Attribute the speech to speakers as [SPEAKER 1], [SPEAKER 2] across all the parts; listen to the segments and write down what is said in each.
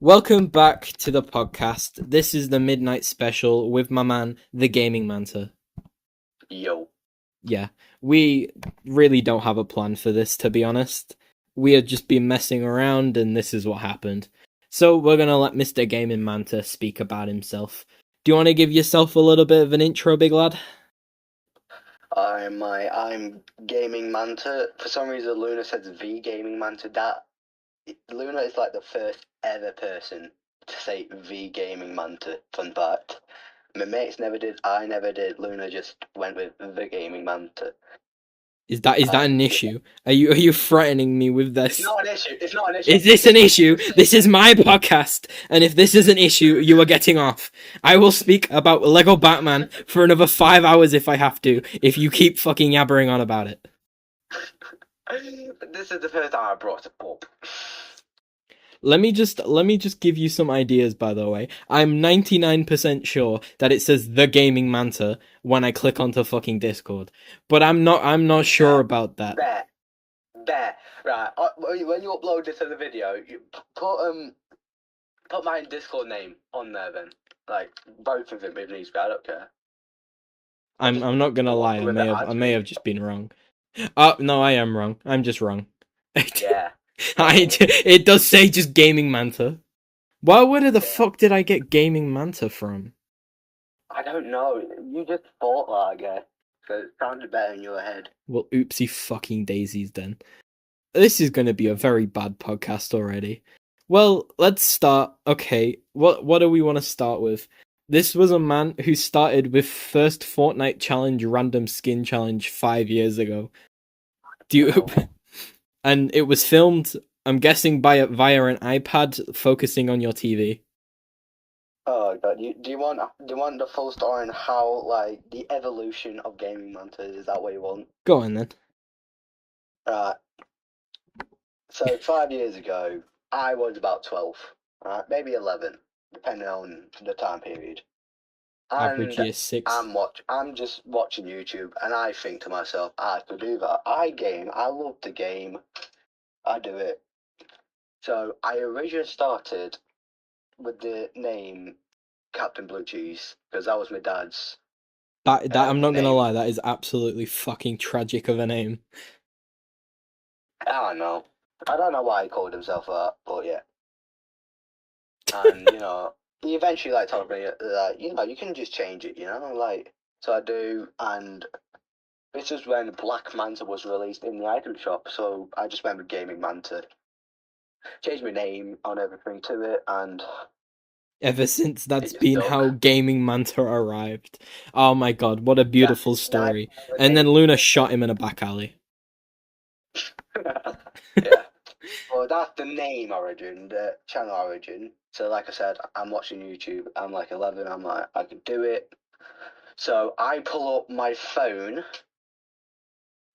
[SPEAKER 1] Welcome back to the podcast. This is the midnight special with my man, the GamingManta.
[SPEAKER 2] Yo.
[SPEAKER 1] Yeah, we really don't have a plan for this, to be honest. We had just been messing around, and this is what happened. So we're gonna let Mr. GamingManta speak about himself. Do you want to give yourself a little bit of an intro, big lad?
[SPEAKER 2] I'm Gaming Manta. For some reason, Luna says the Gaming Manta. Luna is like the first ever person to say the Gaming Manta. Fun fact. My mates never did. I never did. Luna just went with the Gaming Manta.
[SPEAKER 1] Is that an issue? Are you threatening me with this?
[SPEAKER 2] It's not an issue. It's not an issue.
[SPEAKER 1] Is this an issue? This is my podcast, and if this is an issue, you are getting off. I will speak about Lego Batman for another 5 hours if I have to, if you keep fucking yabbering on about it.
[SPEAKER 2] This is the first time I brought it up.
[SPEAKER 1] Let me just give you some ideas, by the way. I'm 99% sure that it says the Gaming Manta when I click onto fucking Discord. But I'm not sure about that.
[SPEAKER 2] There. Right. When you upload this to the video, you put my Discord name on there then. Like both of them if needs be, I don't care.
[SPEAKER 1] I'm not gonna lie, I may have just been wrong. Oh no, I am wrong. I'm just wrong.
[SPEAKER 2] Yeah.
[SPEAKER 1] It does say just Gaming Manta. Where the fuck did I get Gaming Manta from?
[SPEAKER 2] I don't know. You just thought that, I guess. So it sounded better in your head.
[SPEAKER 1] Well, oopsie fucking daisies then. This is going to be a very bad podcast already. Well, let's start. Okay, what do we want to start with? This was a man who started with first Fortnite challenge random skin challenge 5 years ago. And it was filmed, I'm guessing, via an iPad focusing on your TV.
[SPEAKER 2] Oh god, do you want the full story on how like the evolution of Gaming Manta is that what you want?
[SPEAKER 1] Go on then.
[SPEAKER 2] Right. So 5 years ago, I was about 12, right? Maybe 11, depending on the time period.
[SPEAKER 1] Average year 6.
[SPEAKER 2] I'm just watching YouTube, and I think to myself, I could do that. I love the game, I do it. So I originally started with the name Captain Blue Cheese, because that was my dad's.
[SPEAKER 1] That I'm not gonna lie, that is absolutely fucking tragic of a name.
[SPEAKER 2] I don't know why he called himself that, but yeah. And he eventually told me that you can just change it, so I do, and this is when Black Manta was released in the item shop, so I just went with Gaming Manta, changed my name on everything to it, and
[SPEAKER 1] ever since that's been how Gaming Manta arrived. Oh my god, what a beautiful story. And then Luna shot him in a back alley.
[SPEAKER 2] Yeah. Well, that's the name origin, the channel origin. So like I said, I'm watching YouTube, I'm like 11, I'm like, I can do it. So I pull up my phone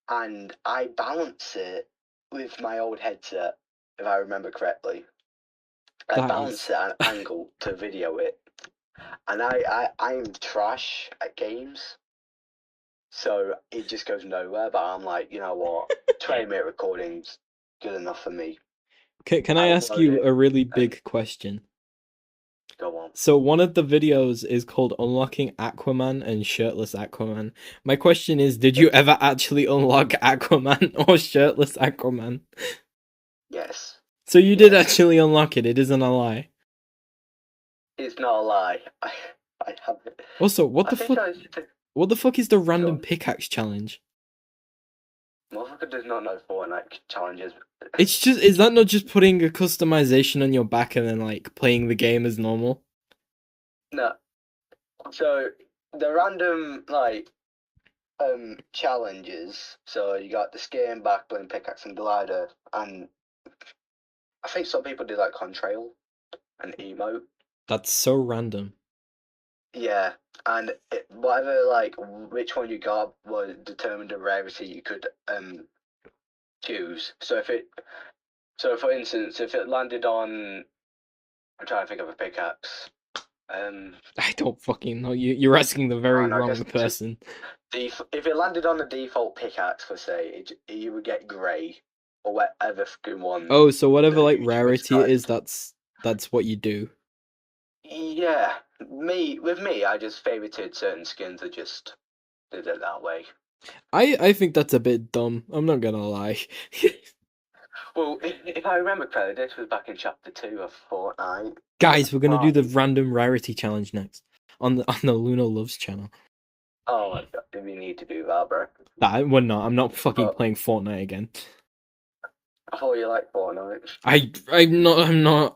[SPEAKER 2] and I balance it with my old headset, if I remember correctly. I balance it at an angle to video it. And I'm trash at games. So it just goes nowhere, but I'm like, you know what, 20-minute recording's good enough for me.
[SPEAKER 1] Can I ask you a really big question?
[SPEAKER 2] Go on.
[SPEAKER 1] So one of the videos is called Unlocking Aquaman and Shirtless Aquaman. My question is, did you ever actually unlock Aquaman or Shirtless Aquaman?
[SPEAKER 2] Yes.
[SPEAKER 1] So you did actually unlock it, it isn't a lie.
[SPEAKER 2] It's not a lie. I have it.
[SPEAKER 1] Also, what the fuck is the random pickaxe challenge?
[SPEAKER 2] Motherfucker does not know Fortnite challenges.
[SPEAKER 1] Is that not just putting a customization on your back and then playing the game as normal?
[SPEAKER 2] No. So the random challenges. So you got the skin, backbling, pickaxe, and glider, and I think some people do contrail and emote.
[SPEAKER 1] That's so random.
[SPEAKER 2] Yeah, and whatever which one you got will determine the rarity you could choose. So for instance, if it landed on, I'm trying to think of a pickaxe.
[SPEAKER 1] I don't fucking know. You're asking the very wrong person.
[SPEAKER 2] If it landed on the default pickaxe, for say, you would get grey or whatever fucking one.
[SPEAKER 1] Oh, so whatever rarity it is, that's that's what you do.
[SPEAKER 2] Yeah, with me, I just favorited certain skins. I just did it that way.
[SPEAKER 1] I think that's a bit dumb. I'm not gonna lie.
[SPEAKER 2] Well, if I remember correctly, this was back in chapter 2 of Fortnite.
[SPEAKER 1] Guys, we're gonna do the
[SPEAKER 2] Right.
[SPEAKER 1] random rarity challenge next on the Luna Loves channel.
[SPEAKER 2] Oh my god, do we need to do that, bro?
[SPEAKER 1] Nah, we're not. I'm not fucking
[SPEAKER 2] But
[SPEAKER 1] playing Fortnite again.
[SPEAKER 2] I thought you liked Fortnite.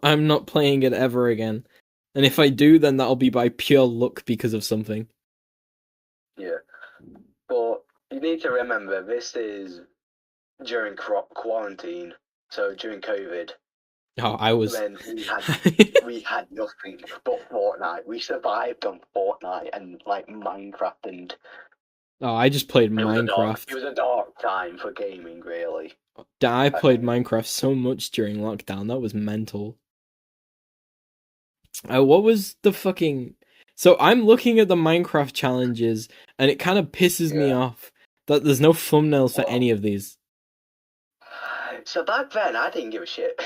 [SPEAKER 1] I'm not playing it ever again. And if I do, then that'll be by pure luck because of something.
[SPEAKER 2] Yeah, but you need to remember this is during quarantine, so during COVID,
[SPEAKER 1] Oh, I was.
[SPEAKER 2] when we had nothing but Fortnite. We survived on Fortnite and like Minecraft, and
[SPEAKER 1] Oh, I just played
[SPEAKER 2] it
[SPEAKER 1] Minecraft.
[SPEAKER 2] was a dark time for gaming, really.
[SPEAKER 1] I
[SPEAKER 2] I
[SPEAKER 1] played
[SPEAKER 2] think.
[SPEAKER 1] Minecraft so much during lockdown. That was mental. What was the fucking? So I'm looking at the Minecraft challenges, and it kind of pisses me
[SPEAKER 2] Yeah.
[SPEAKER 1] off that there's no thumbnails for
[SPEAKER 2] Well,
[SPEAKER 1] any of these.
[SPEAKER 2] so back then I didn't give a shit.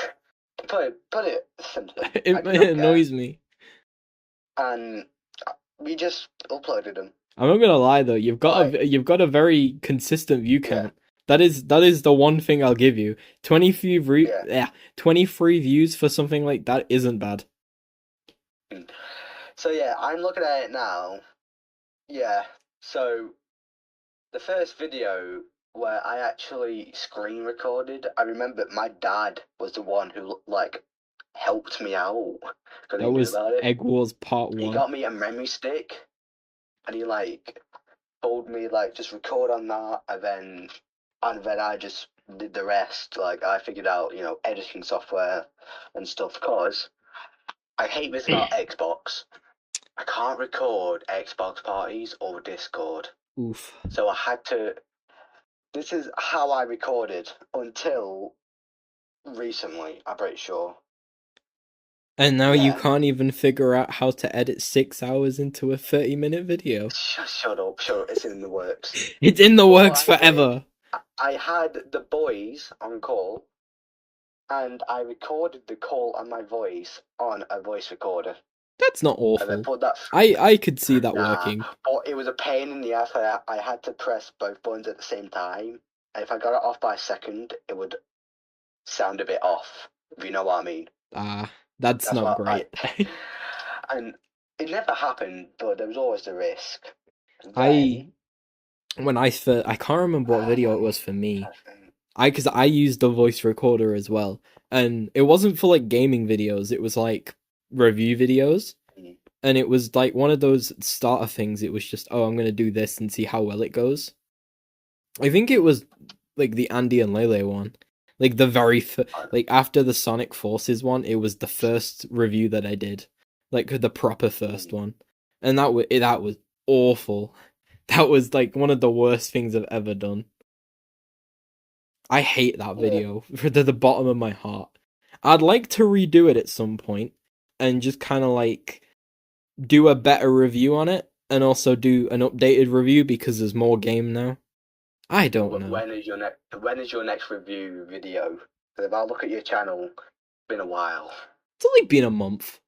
[SPEAKER 2] Put it simply, I
[SPEAKER 1] It,
[SPEAKER 2] did
[SPEAKER 1] it
[SPEAKER 2] not care,
[SPEAKER 1] annoys me.
[SPEAKER 2] and we just uploaded them.
[SPEAKER 1] I'm not gonna lie though,
[SPEAKER 2] Like,
[SPEAKER 1] you've got a very consistent view
[SPEAKER 2] yeah,
[SPEAKER 1] count. That is the one thing I'll give you.
[SPEAKER 2] yeah.
[SPEAKER 1] 23 views for something like that isn't bad.
[SPEAKER 2] So yeah, I'm looking at it now. Yeah. So the first video where I actually screen recorded, I remember my dad was the one who like helped me out because
[SPEAKER 1] That
[SPEAKER 2] he knew
[SPEAKER 1] was
[SPEAKER 2] about it.
[SPEAKER 1] Egg Wars Part
[SPEAKER 2] He
[SPEAKER 1] 1.
[SPEAKER 2] got me a memory stick, and he like told me like just record on that, and then I just did the rest. Like I figured out editing software and stuff. Cause I hate this about Xbox. I can't record Xbox parties or Discord.
[SPEAKER 1] Oof.
[SPEAKER 2] So I had to. This is how I recorded until recently, I'm pretty sure.
[SPEAKER 1] And now you
[SPEAKER 2] Yeah.
[SPEAKER 1] can't even figure out how to edit 6 hours into a 30-minute video.
[SPEAKER 2] Shut up, shut up. It's in the works.
[SPEAKER 1] It's in the
[SPEAKER 2] But
[SPEAKER 1] works
[SPEAKER 2] what I did,
[SPEAKER 1] forever.
[SPEAKER 2] I had the boys on call, and I recorded the call and my voice on a voice recorder.
[SPEAKER 1] That's not
[SPEAKER 2] And then
[SPEAKER 1] awful.
[SPEAKER 2] put that.
[SPEAKER 1] I could see that
[SPEAKER 2] Nah,
[SPEAKER 1] working.
[SPEAKER 2] but it was a pain in the ass. I had to press both buttons at the same time. And if I got it off by a second, it would sound a bit off, if you know what I mean.
[SPEAKER 1] Ah, that's
[SPEAKER 2] That's
[SPEAKER 1] not
[SPEAKER 2] what
[SPEAKER 1] great.
[SPEAKER 2] and it never happened, but there was always the risk.
[SPEAKER 1] I
[SPEAKER 2] Then,
[SPEAKER 1] I can't remember what video it was for me. Because I used the voice recorder as well, and it wasn't for like gaming videos. It was like review videos, and it was like one of those starter things. It was just, oh, I'm gonna do this and see how well it goes. I think it was like the Andy and Lele one, like the like after the Sonic Forces one. It was the first review that I did, like the proper first one, and that was awful. That was like one of the worst things I've ever done. I hate that
[SPEAKER 2] yeah,
[SPEAKER 1] video to the bottom of my heart. I'd like to redo it at some point and just kind of like do a better review on it and also do an updated review because there's more game now. I don't know.
[SPEAKER 2] when is your next review video? 'Cause if I look at your channel, it's been a while.
[SPEAKER 1] It's only been a month.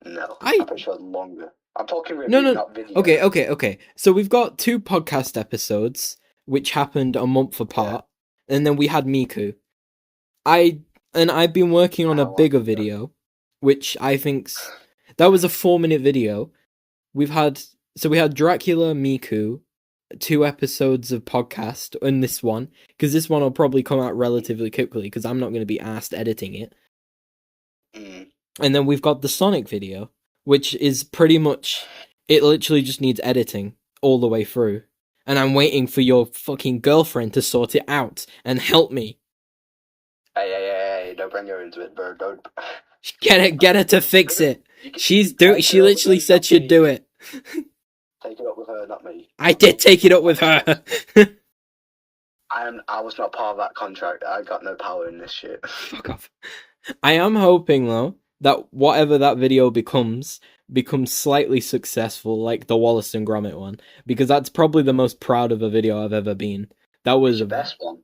[SPEAKER 2] No,
[SPEAKER 1] I
[SPEAKER 2] I'm pretty sure longer. I'm talking
[SPEAKER 1] No,
[SPEAKER 2] review,
[SPEAKER 1] no.
[SPEAKER 2] not video.
[SPEAKER 1] Okay. So we've got 2 podcast episodes which happened a month
[SPEAKER 2] Yeah.
[SPEAKER 1] apart, and then we had Miku. I've been working on a
[SPEAKER 2] How long
[SPEAKER 1] bigger
[SPEAKER 2] ago?
[SPEAKER 1] video, which I think's that was a 4-minute video. We've had we had Dracula, Miku, 2 episodes of podcast, and this one because this one will probably come out relatively quickly because I'm not going to be asked editing it.
[SPEAKER 2] Mm.
[SPEAKER 1] And then we've got the Sonic video, which is pretty much it. Literally just needs editing all the way through, and I'm waiting for your fucking girlfriend to sort it out and help me.
[SPEAKER 2] Hey, don't bring her into it, bro. Don't.
[SPEAKER 1] Get her to fix it. She
[SPEAKER 2] Take it up with
[SPEAKER 1] literally
[SPEAKER 2] her,
[SPEAKER 1] said
[SPEAKER 2] not
[SPEAKER 1] she'd
[SPEAKER 2] me.
[SPEAKER 1] do it.
[SPEAKER 2] Take it up with her, not me.
[SPEAKER 1] I did take it up with her.
[SPEAKER 2] I was not part of that contract. I got no power in this shit.
[SPEAKER 1] Fuck off. I am hoping though that whatever that video becomes slightly successful, like the Wallace and Gromit one, because that's probably the most proud of a video I've ever been. That was
[SPEAKER 2] It's your best one.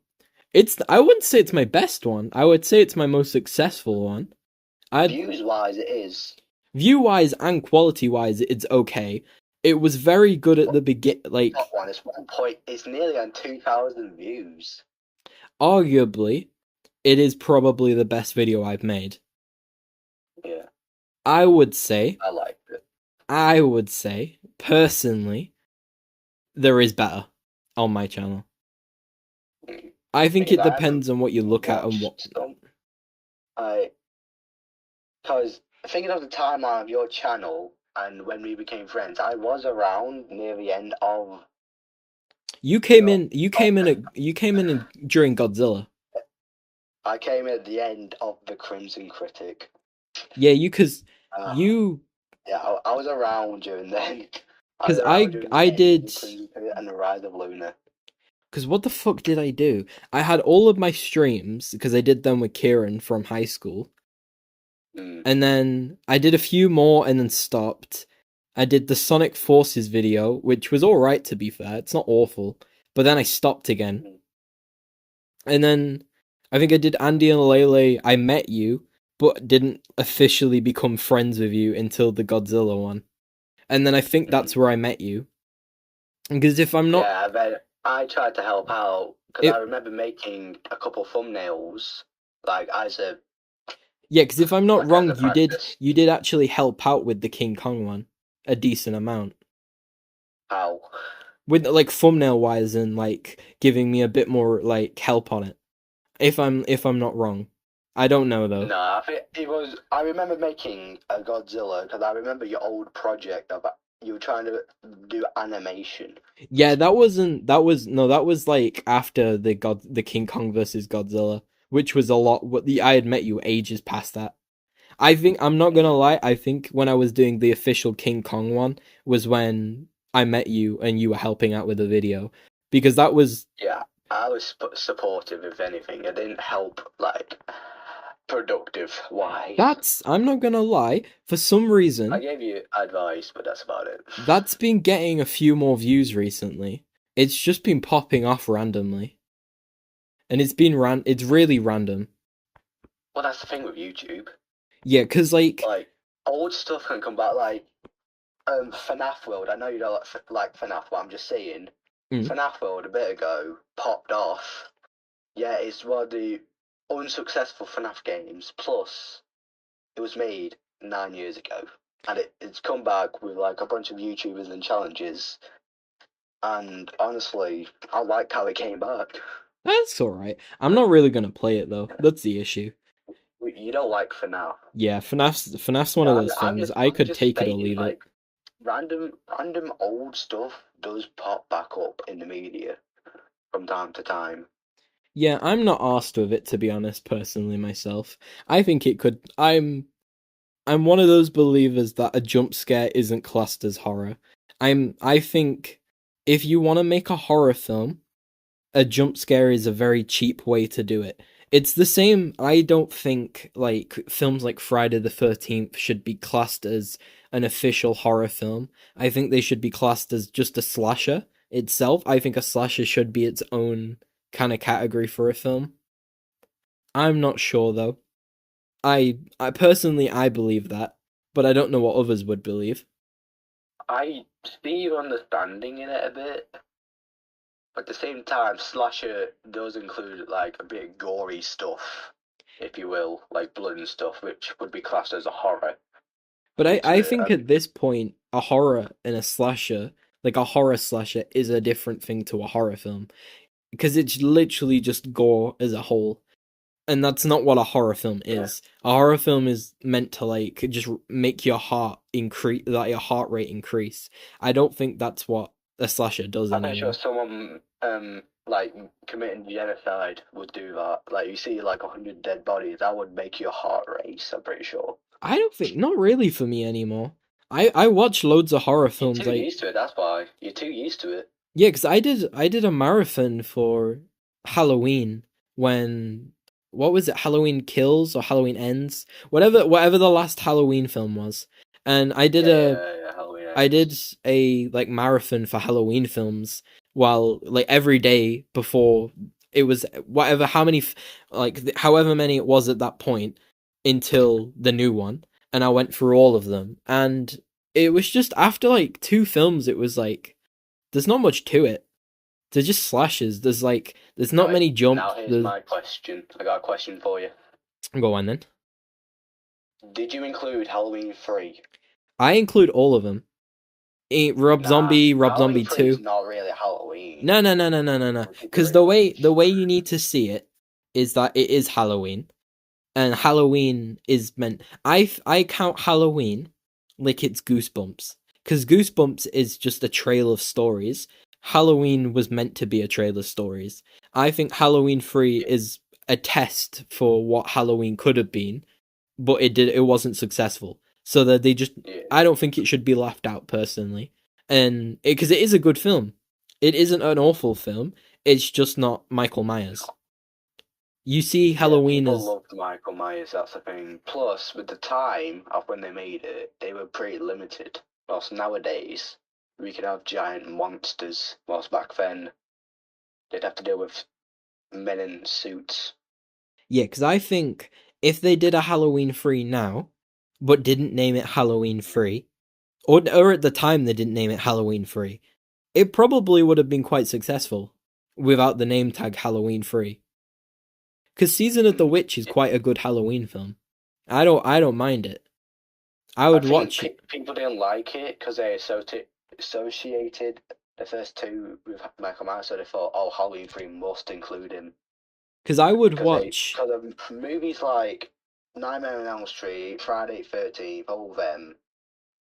[SPEAKER 1] I wouldn't say it's my best one. I would say it's my most successful one.
[SPEAKER 2] Views wise, it is.
[SPEAKER 1] View wise and quality wise, it's okay. It was very good at the begin.
[SPEAKER 2] Top one. It's 1 point. It's nearly on 2,000 views.
[SPEAKER 1] Arguably, it is probably the best video I've made.
[SPEAKER 2] Yeah.
[SPEAKER 1] I would say.
[SPEAKER 2] I liked it.
[SPEAKER 1] I would say personally, there is better on my channel. I think it depends on what you look at and what.
[SPEAKER 2] Because thinking of the timeline of your channel and when we became friends, I was around near the end of.
[SPEAKER 1] You came in during Godzilla.
[SPEAKER 2] I came at the end of the Crimson Critic.
[SPEAKER 1] Yeah, you.
[SPEAKER 2] Yeah, I was around during then.
[SPEAKER 1] Because I did.
[SPEAKER 2] And the Rise of Luna.
[SPEAKER 1] Because what the fuck did I do? I had all of my streams, because I did them with Kieran from high school. And then I did a few more and then stopped. I did the Sonic Forces video, which was alright to be fair. It's not awful. But then I stopped again. And then I think I did Andy and Lele. I met you, but didn't officially become friends with you until the Godzilla one. And then I think that's where I met you. Because if I'm not...
[SPEAKER 2] Yeah, then I tried to help out. Because I remember making a couple thumbnails, like as a...
[SPEAKER 1] Yeah, because if I'm not wrong, you did actually help out with the King Kong one. A decent amount.
[SPEAKER 2] How?
[SPEAKER 1] With, like, thumbnail wise and, like, giving me a bit more, like, help on it. If I'm not wrong. I don't know though.
[SPEAKER 2] No, I think it was. I remember making a Godzilla because I remember your old project of you were trying to do animation.
[SPEAKER 1] Yeah, that was like after the King Kong versus Godzilla, which was a lot. I had met you ages past that. I think I'm not gonna lie. I think when I was doing the official King Kong one was when I met you and you were helping out with the video, because that was.
[SPEAKER 2] Yeah, I was supportive if anything. I didn't help like productive wise.
[SPEAKER 1] I'm not gonna lie. For some reason,
[SPEAKER 2] I gave you advice, but that's about it.
[SPEAKER 1] That's been getting a few more views recently. It's just been popping off randomly. And it's really random.
[SPEAKER 2] Well, that's the thing with YouTube.
[SPEAKER 1] Yeah, because like
[SPEAKER 2] old stuff can come back, like FNAF World. I know you don't like FNAF, but I'm just saying FNAF World a bit ago popped off. Yeah, it's one of the unsuccessful FNAF games. Plus, it was made 9 years ago, and it's come back with like a bunch of YouTubers and challenges. And honestly, I like how it came back.
[SPEAKER 1] That's alright. I'm not really gonna play it though. That's the issue.
[SPEAKER 2] You don't like FNAF?
[SPEAKER 1] Yeah, FNAF's one of those things. I could take it or leave it.
[SPEAKER 2] Random old stuff does pop back up in the media from time to time.
[SPEAKER 1] Yeah, I'm not arsed with it, to be honest, personally myself. I think it could. I'm one of those believers that a jump scare isn't classed as horror. I think if you want to make a horror film, a jump scare is a very cheap way to do it. It's the same. I don't think like films like Friday the 13th should be classed as an official horror film. I think they should be classed as just a slasher itself. I think a slasher should be its own kind of category for a film. I'm not sure though. I personally I believe that, but I don't know what others would believe.
[SPEAKER 2] I see your understanding in it a bit. But at the same time, slasher does include like a bit gory stuff, if you will, like blood and stuff, which would be classed as a horror.
[SPEAKER 1] But I think at this point, a horror and a slasher, like a horror slasher, is a different thing to a horror film, because it's literally just gore as a whole, and that's not what a horror film is. Yeah. A horror film is meant to like just make your heart increase, like your heart rate increase. I don't think that's what a slasher does anymore.
[SPEAKER 2] I'm sure someone like committing genocide would do that. Like you see like 100 dead bodies, that would make your heart race. I'm pretty sure.
[SPEAKER 1] I don't think, not really for me anymore. I watch loads of horror films.
[SPEAKER 2] You're too used to it. That's why you're too used to it.
[SPEAKER 1] Yeah, because I did a marathon for Halloween when. What was it? Halloween Kills or Halloween Ends? Whatever the last Halloween film was. And I did I did a like marathon for Halloween films while like every day before it was however many it was at that point. until the new one, and I went through all of them, and it was just after like 2 films, it was like there's not much to it. They're just slashes. There's not
[SPEAKER 2] Right,
[SPEAKER 1] many
[SPEAKER 2] now
[SPEAKER 1] jumps.
[SPEAKER 2] here's my question. I got a question for you.
[SPEAKER 1] Go on then.
[SPEAKER 2] Did you include Halloween 3?
[SPEAKER 1] I include all of them. Rob
[SPEAKER 2] Nah,
[SPEAKER 1] Zombie, Rob
[SPEAKER 2] Halloween
[SPEAKER 1] Zombie
[SPEAKER 2] 3 is
[SPEAKER 1] 2.
[SPEAKER 2] not really Halloween.
[SPEAKER 1] No.
[SPEAKER 2] Let's keep it
[SPEAKER 1] Because
[SPEAKER 2] real.
[SPEAKER 1] the way you need to see it is that it is Halloween, and Halloween is meant. I count Halloween like it's Goosebumps, because Goosebumps is just a trail of stories. Halloween was meant to be a trail of stories. I think Halloween 3
[SPEAKER 2] Yeah,
[SPEAKER 1] is a test for what Halloween could have been, but it wasn't successful. So that they just,
[SPEAKER 2] yeah.
[SPEAKER 1] I don't think it should be left out personally, and because it is a good film, it isn't an awful film. It's just not Michael Myers. You see
[SPEAKER 2] Yeah,
[SPEAKER 1] Halloween
[SPEAKER 2] people
[SPEAKER 1] as,
[SPEAKER 2] loved Michael Myers, that's the thing. Plus, with the time of when they made it, they were pretty limited. Whilst nowadays, we can have giant monsters, whilst back then, they'd have to deal with men in suits.
[SPEAKER 1] yeah, because I think if they did a Halloween 3 now, but didn't name it Halloween 3, or at the time they didn't name it Halloween 3, it probably would have been quite successful without the name tag Halloween 3. Because Season of the
[SPEAKER 2] Mm.
[SPEAKER 1] Witch is quite a good Halloween film. I don't mind it. I
[SPEAKER 2] I
[SPEAKER 1] would
[SPEAKER 2] think
[SPEAKER 1] watch it.
[SPEAKER 2] people didn't like it because they associated the first two with Michael Myers, so they thought, oh, Halloween 3 must include him.
[SPEAKER 1] Because I would
[SPEAKER 2] Because
[SPEAKER 1] watch.
[SPEAKER 2] of movies like Nightmare on Elm Street, Friday 13th, all of them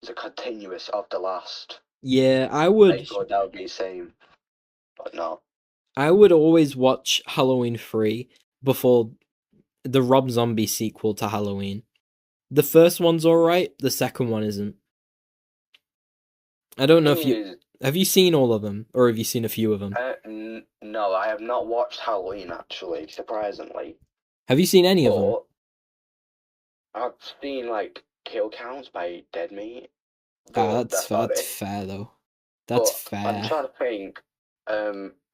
[SPEAKER 2] is a continuous of the last.
[SPEAKER 1] Yeah,
[SPEAKER 2] They thought that would be the same, but no.
[SPEAKER 1] I would always watch Halloween 3 before the Rob Zombie sequel to Halloween. The first one's alright, the second one isn't. I don't know
[SPEAKER 2] Thing
[SPEAKER 1] if you
[SPEAKER 2] is,
[SPEAKER 1] have you seen all of them, or have you seen a few of them?
[SPEAKER 2] no, I have not watched Halloween actually, surprisingly.
[SPEAKER 1] Have you seen any of them?
[SPEAKER 2] But I've seen like kill counts by Dead Meat,
[SPEAKER 1] Ah,
[SPEAKER 2] but that's about
[SPEAKER 1] that's
[SPEAKER 2] it.
[SPEAKER 1] fair though. That's
[SPEAKER 2] But I'm
[SPEAKER 1] fair.
[SPEAKER 2] trying to think.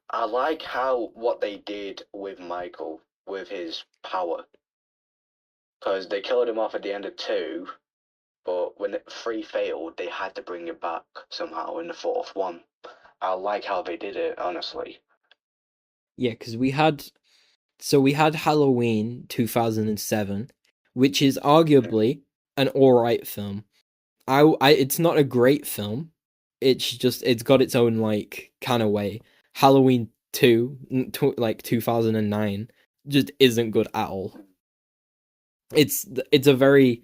[SPEAKER 2] I like how what they did with Michael with his power, because they killed him off at the end of two, but when three failed, they had to bring it back somehow in the fourth one. I like how they did it, honestly.
[SPEAKER 1] Yeah, because we had Halloween 2007, which is
[SPEAKER 2] Mhm.
[SPEAKER 1] arguably an alright film. It's not a great film. It's just it's got its own like kind of way. Halloween 2, like 2009, just isn't good at all. It's a very,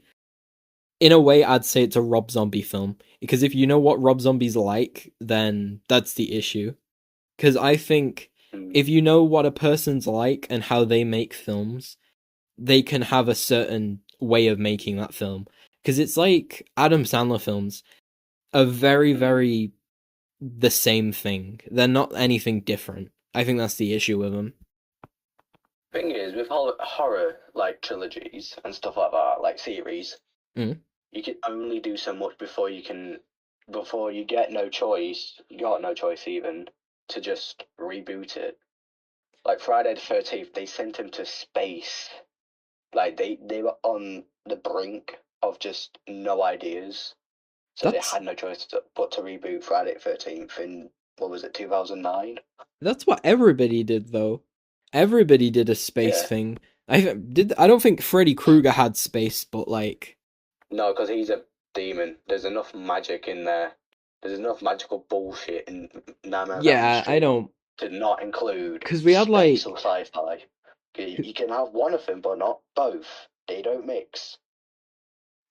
[SPEAKER 1] in a way, I'd say it's a Rob Zombie film, because if you know what Rob Zombie's like, then that's the issue. Because I think
[SPEAKER 2] Mm.
[SPEAKER 1] if you know what a person's like and how they make films, they can have a certain way of making that film. Because it's like Adam Sandler films are very,
[SPEAKER 2] Mm.
[SPEAKER 1] very the same thing. They're not anything different. I think that's the issue with them.
[SPEAKER 2] Thing is, with horror like trilogies and stuff like that, like series,
[SPEAKER 1] Mm.
[SPEAKER 2] you can only do so much before you get no choice. You got no choice even to just reboot it. Like Friday the 13th, they sent him to space. Like they were on the brink of just no ideas, so they
[SPEAKER 1] That's
[SPEAKER 2] had no choice but to reboot Friday the 13th in what was it, 2009?
[SPEAKER 1] that's what everybody did though. Everybody did a space
[SPEAKER 2] Yeah.
[SPEAKER 1] thing. I don't think Freddy Krueger had space, but like,
[SPEAKER 2] No, because he's a demon. There's enough magic in there. There's enough magical bullshit in Nightmare on Elm
[SPEAKER 1] yeah, I
[SPEAKER 2] Street
[SPEAKER 1] don't,
[SPEAKER 2] to not include
[SPEAKER 1] because we had
[SPEAKER 2] space
[SPEAKER 1] like,
[SPEAKER 2] or sci-fi. You can have one of them, but not both. They don't mix.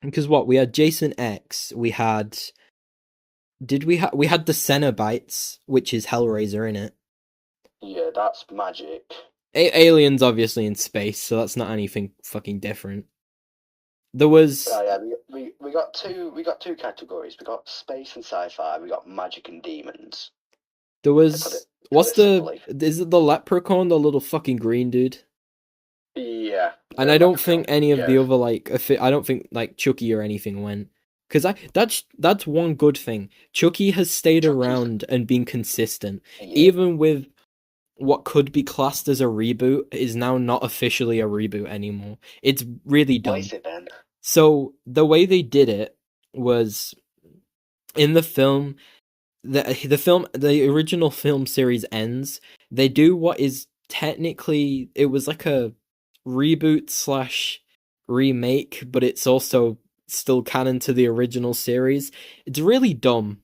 [SPEAKER 1] because what we had Jason X, we had, we had the Cenobites, which is Hellraiser in it.
[SPEAKER 2] Yeah, that's magic.
[SPEAKER 1] Aliens obviously in space, so that's not anything fucking different. There was
[SPEAKER 2] Yeah, we got two categories. We got space and sci-fi. We got magic and demons.
[SPEAKER 1] there
[SPEAKER 2] To put
[SPEAKER 1] was
[SPEAKER 2] it
[SPEAKER 1] what's the
[SPEAKER 2] simply.
[SPEAKER 1] is it the leprechaun, the little fucking green dude?
[SPEAKER 2] Yeah,
[SPEAKER 1] And
[SPEAKER 2] the
[SPEAKER 1] I don't think
[SPEAKER 2] leprechaun.
[SPEAKER 1] any of
[SPEAKER 2] Yeah,
[SPEAKER 1] the other like I don't think like Chucky or anything went, because I that's one good thing. Chucky has stayed
[SPEAKER 2] Chucky's.
[SPEAKER 1] around and been consistent,
[SPEAKER 2] Yeah,
[SPEAKER 1] even with what could be classed as a reboot is now not officially a reboot anymore. It's really
[SPEAKER 2] What
[SPEAKER 1] dumb.
[SPEAKER 2] is it then?
[SPEAKER 1] So the way they did it was in the film, the original film series ends. They do what is technically, it was like a reboot slash remake, but it's also still canon to the original series. It's really dumb,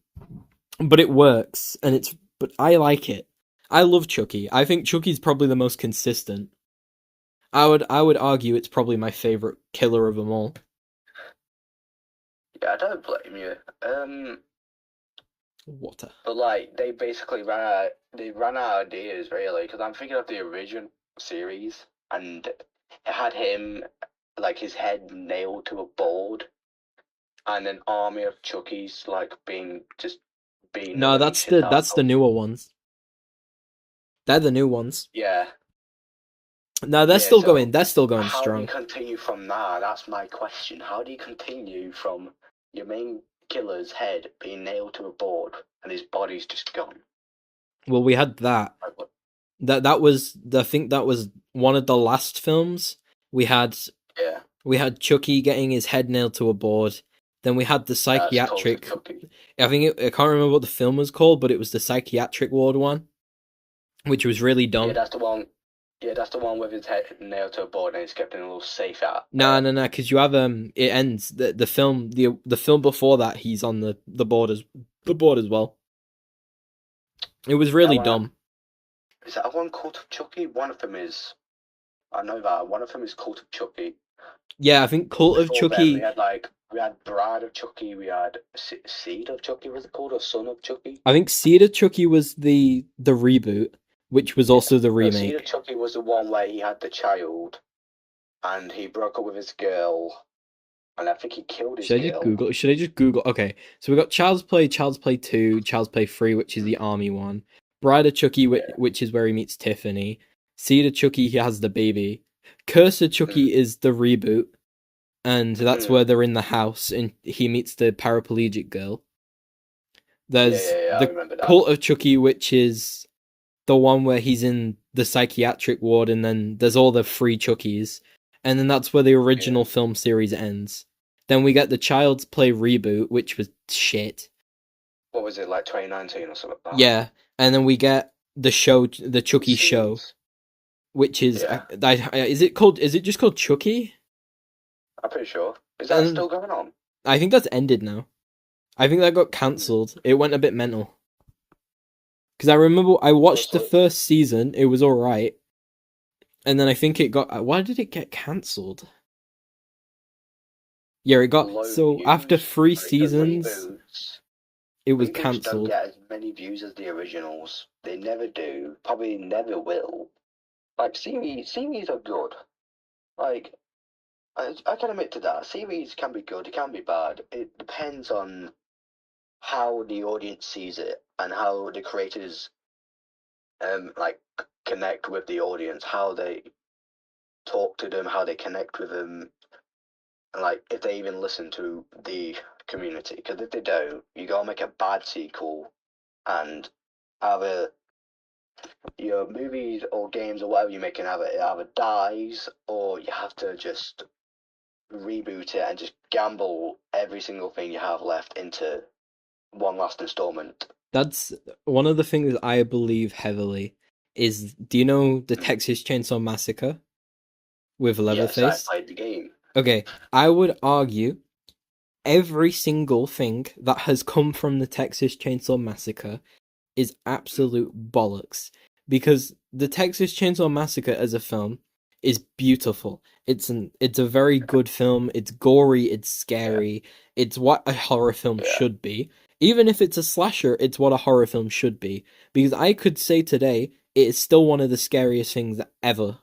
[SPEAKER 1] but it works, and but I like it. I love Chucky. I think Chucky's probably the most consistent. I would argue it's probably my favorite killer of them all.
[SPEAKER 2] Yeah, I don't blame you.
[SPEAKER 1] Water.
[SPEAKER 2] But like they basically ran out of ideas really because I'm thinking of the original series and it had him like his head nailed to a board and an army of Chuckies like being the
[SPEAKER 1] No,
[SPEAKER 2] living shit out
[SPEAKER 1] that's the
[SPEAKER 2] of.
[SPEAKER 1] newer ones. They're the new ones.
[SPEAKER 2] Yeah,
[SPEAKER 1] No, they're
[SPEAKER 2] yeah.
[SPEAKER 1] still going.
[SPEAKER 2] So
[SPEAKER 1] They're still going
[SPEAKER 2] how do you
[SPEAKER 1] strong.
[SPEAKER 2] continue from that? That's my question. How do you continue from your main killer's head being nailed to a board and his body's just gone?
[SPEAKER 1] Well, we had that.
[SPEAKER 2] Like, what?
[SPEAKER 1] That was. I think that was one of the last films. We had
[SPEAKER 2] Yeah,
[SPEAKER 1] we had Chucky getting his head nailed to a board. Then we had the
[SPEAKER 2] that's cult of
[SPEAKER 1] psychiatric.
[SPEAKER 2] Chucky.
[SPEAKER 1] I can't remember what the film was called, but it was the psychiatric ward one, which was really
[SPEAKER 2] Yeah,
[SPEAKER 1] dumb.
[SPEAKER 2] that's the one. Yeah, that's the one with his head nailed to a board and he's kept in a little safe out.
[SPEAKER 1] No, because you have it ends the film before that he's on the board as well. It was
[SPEAKER 2] That
[SPEAKER 1] really
[SPEAKER 2] one,
[SPEAKER 1] dumb.
[SPEAKER 2] is that one Cult of Chucky? One of them is. I know that one of them is Cult of Chucky.
[SPEAKER 1] Yeah, I think Cult of
[SPEAKER 2] Before then,
[SPEAKER 1] Chucky.
[SPEAKER 2] we had Bride of Chucky. We had Seed of Chucky. Was it called or Son of Chucky?
[SPEAKER 1] I think Seed of Chucky was the reboot, which was
[SPEAKER 2] Yeah.
[SPEAKER 1] also the
[SPEAKER 2] No, Seed of
[SPEAKER 1] remake.
[SPEAKER 2] Chucky was the one where he had the child, and he broke up with his girl, and I think he killed his girl.
[SPEAKER 1] Should I just Google? Okay, so we got Child's Play 2, Child's Play 3, which is the army one. Bride of Chucky,
[SPEAKER 2] Yeah.
[SPEAKER 1] which is where he meets Tiffany. Seed of Chucky, he has the baby. Curse of Chucky is the reboot, and that's where they're in the house and he meets the paraplegic girl. There's
[SPEAKER 2] Yeah. I
[SPEAKER 1] the
[SPEAKER 2] remember that.
[SPEAKER 1] Cult of Chucky, which is the one where he's in the psychiatric ward, and then there's all the free Chuckies, and then that's where the original film series ends. Then we get the Child's Play reboot, which was shit.
[SPEAKER 2] What was it, like 2019 or something like that?
[SPEAKER 1] Yeah, and then we get the show, the Chucky show, which is is it just called Chucky?
[SPEAKER 2] I'm pretty sure. Is that still going on?
[SPEAKER 1] I think that's ended now. I think that got cancelled. It went a bit mental. Because I remember I watched the first season, it was alright. And then I think it got. Why did it get cancelled? Yeah, it got. So after 3 seasons, it was cancelled.
[SPEAKER 2] Don't get as many views as the originals. They never do. Probably never will. Like, series are good. Like, I can admit to that. Series can be good, it can be bad. It depends on how the audience sees it and how the creators like connect with the audience, how they talk to them, how they connect with them, and like if they even listen to the community. Because if they don't, you gotta make a bad sequel and either your movies or games or whatever you're making it either dies or you have to just reboot it and just gamble every single thing you have left into one last installment.
[SPEAKER 1] That's one of the things I believe heavily is, do you know the Texas Chainsaw Massacre with Leatherface?
[SPEAKER 2] Yes, I played the game.
[SPEAKER 1] Okay, I would argue every single thing that has come from the Texas Chainsaw Massacre is absolute bollocks, because the Texas Chainsaw Massacre as a film is beautiful. It's a very good film. It's gory, it's scary. It's what a horror film should be. Even if it's a slasher, it's what a horror film should be. Because I could say today, it is still one of the scariest things ever.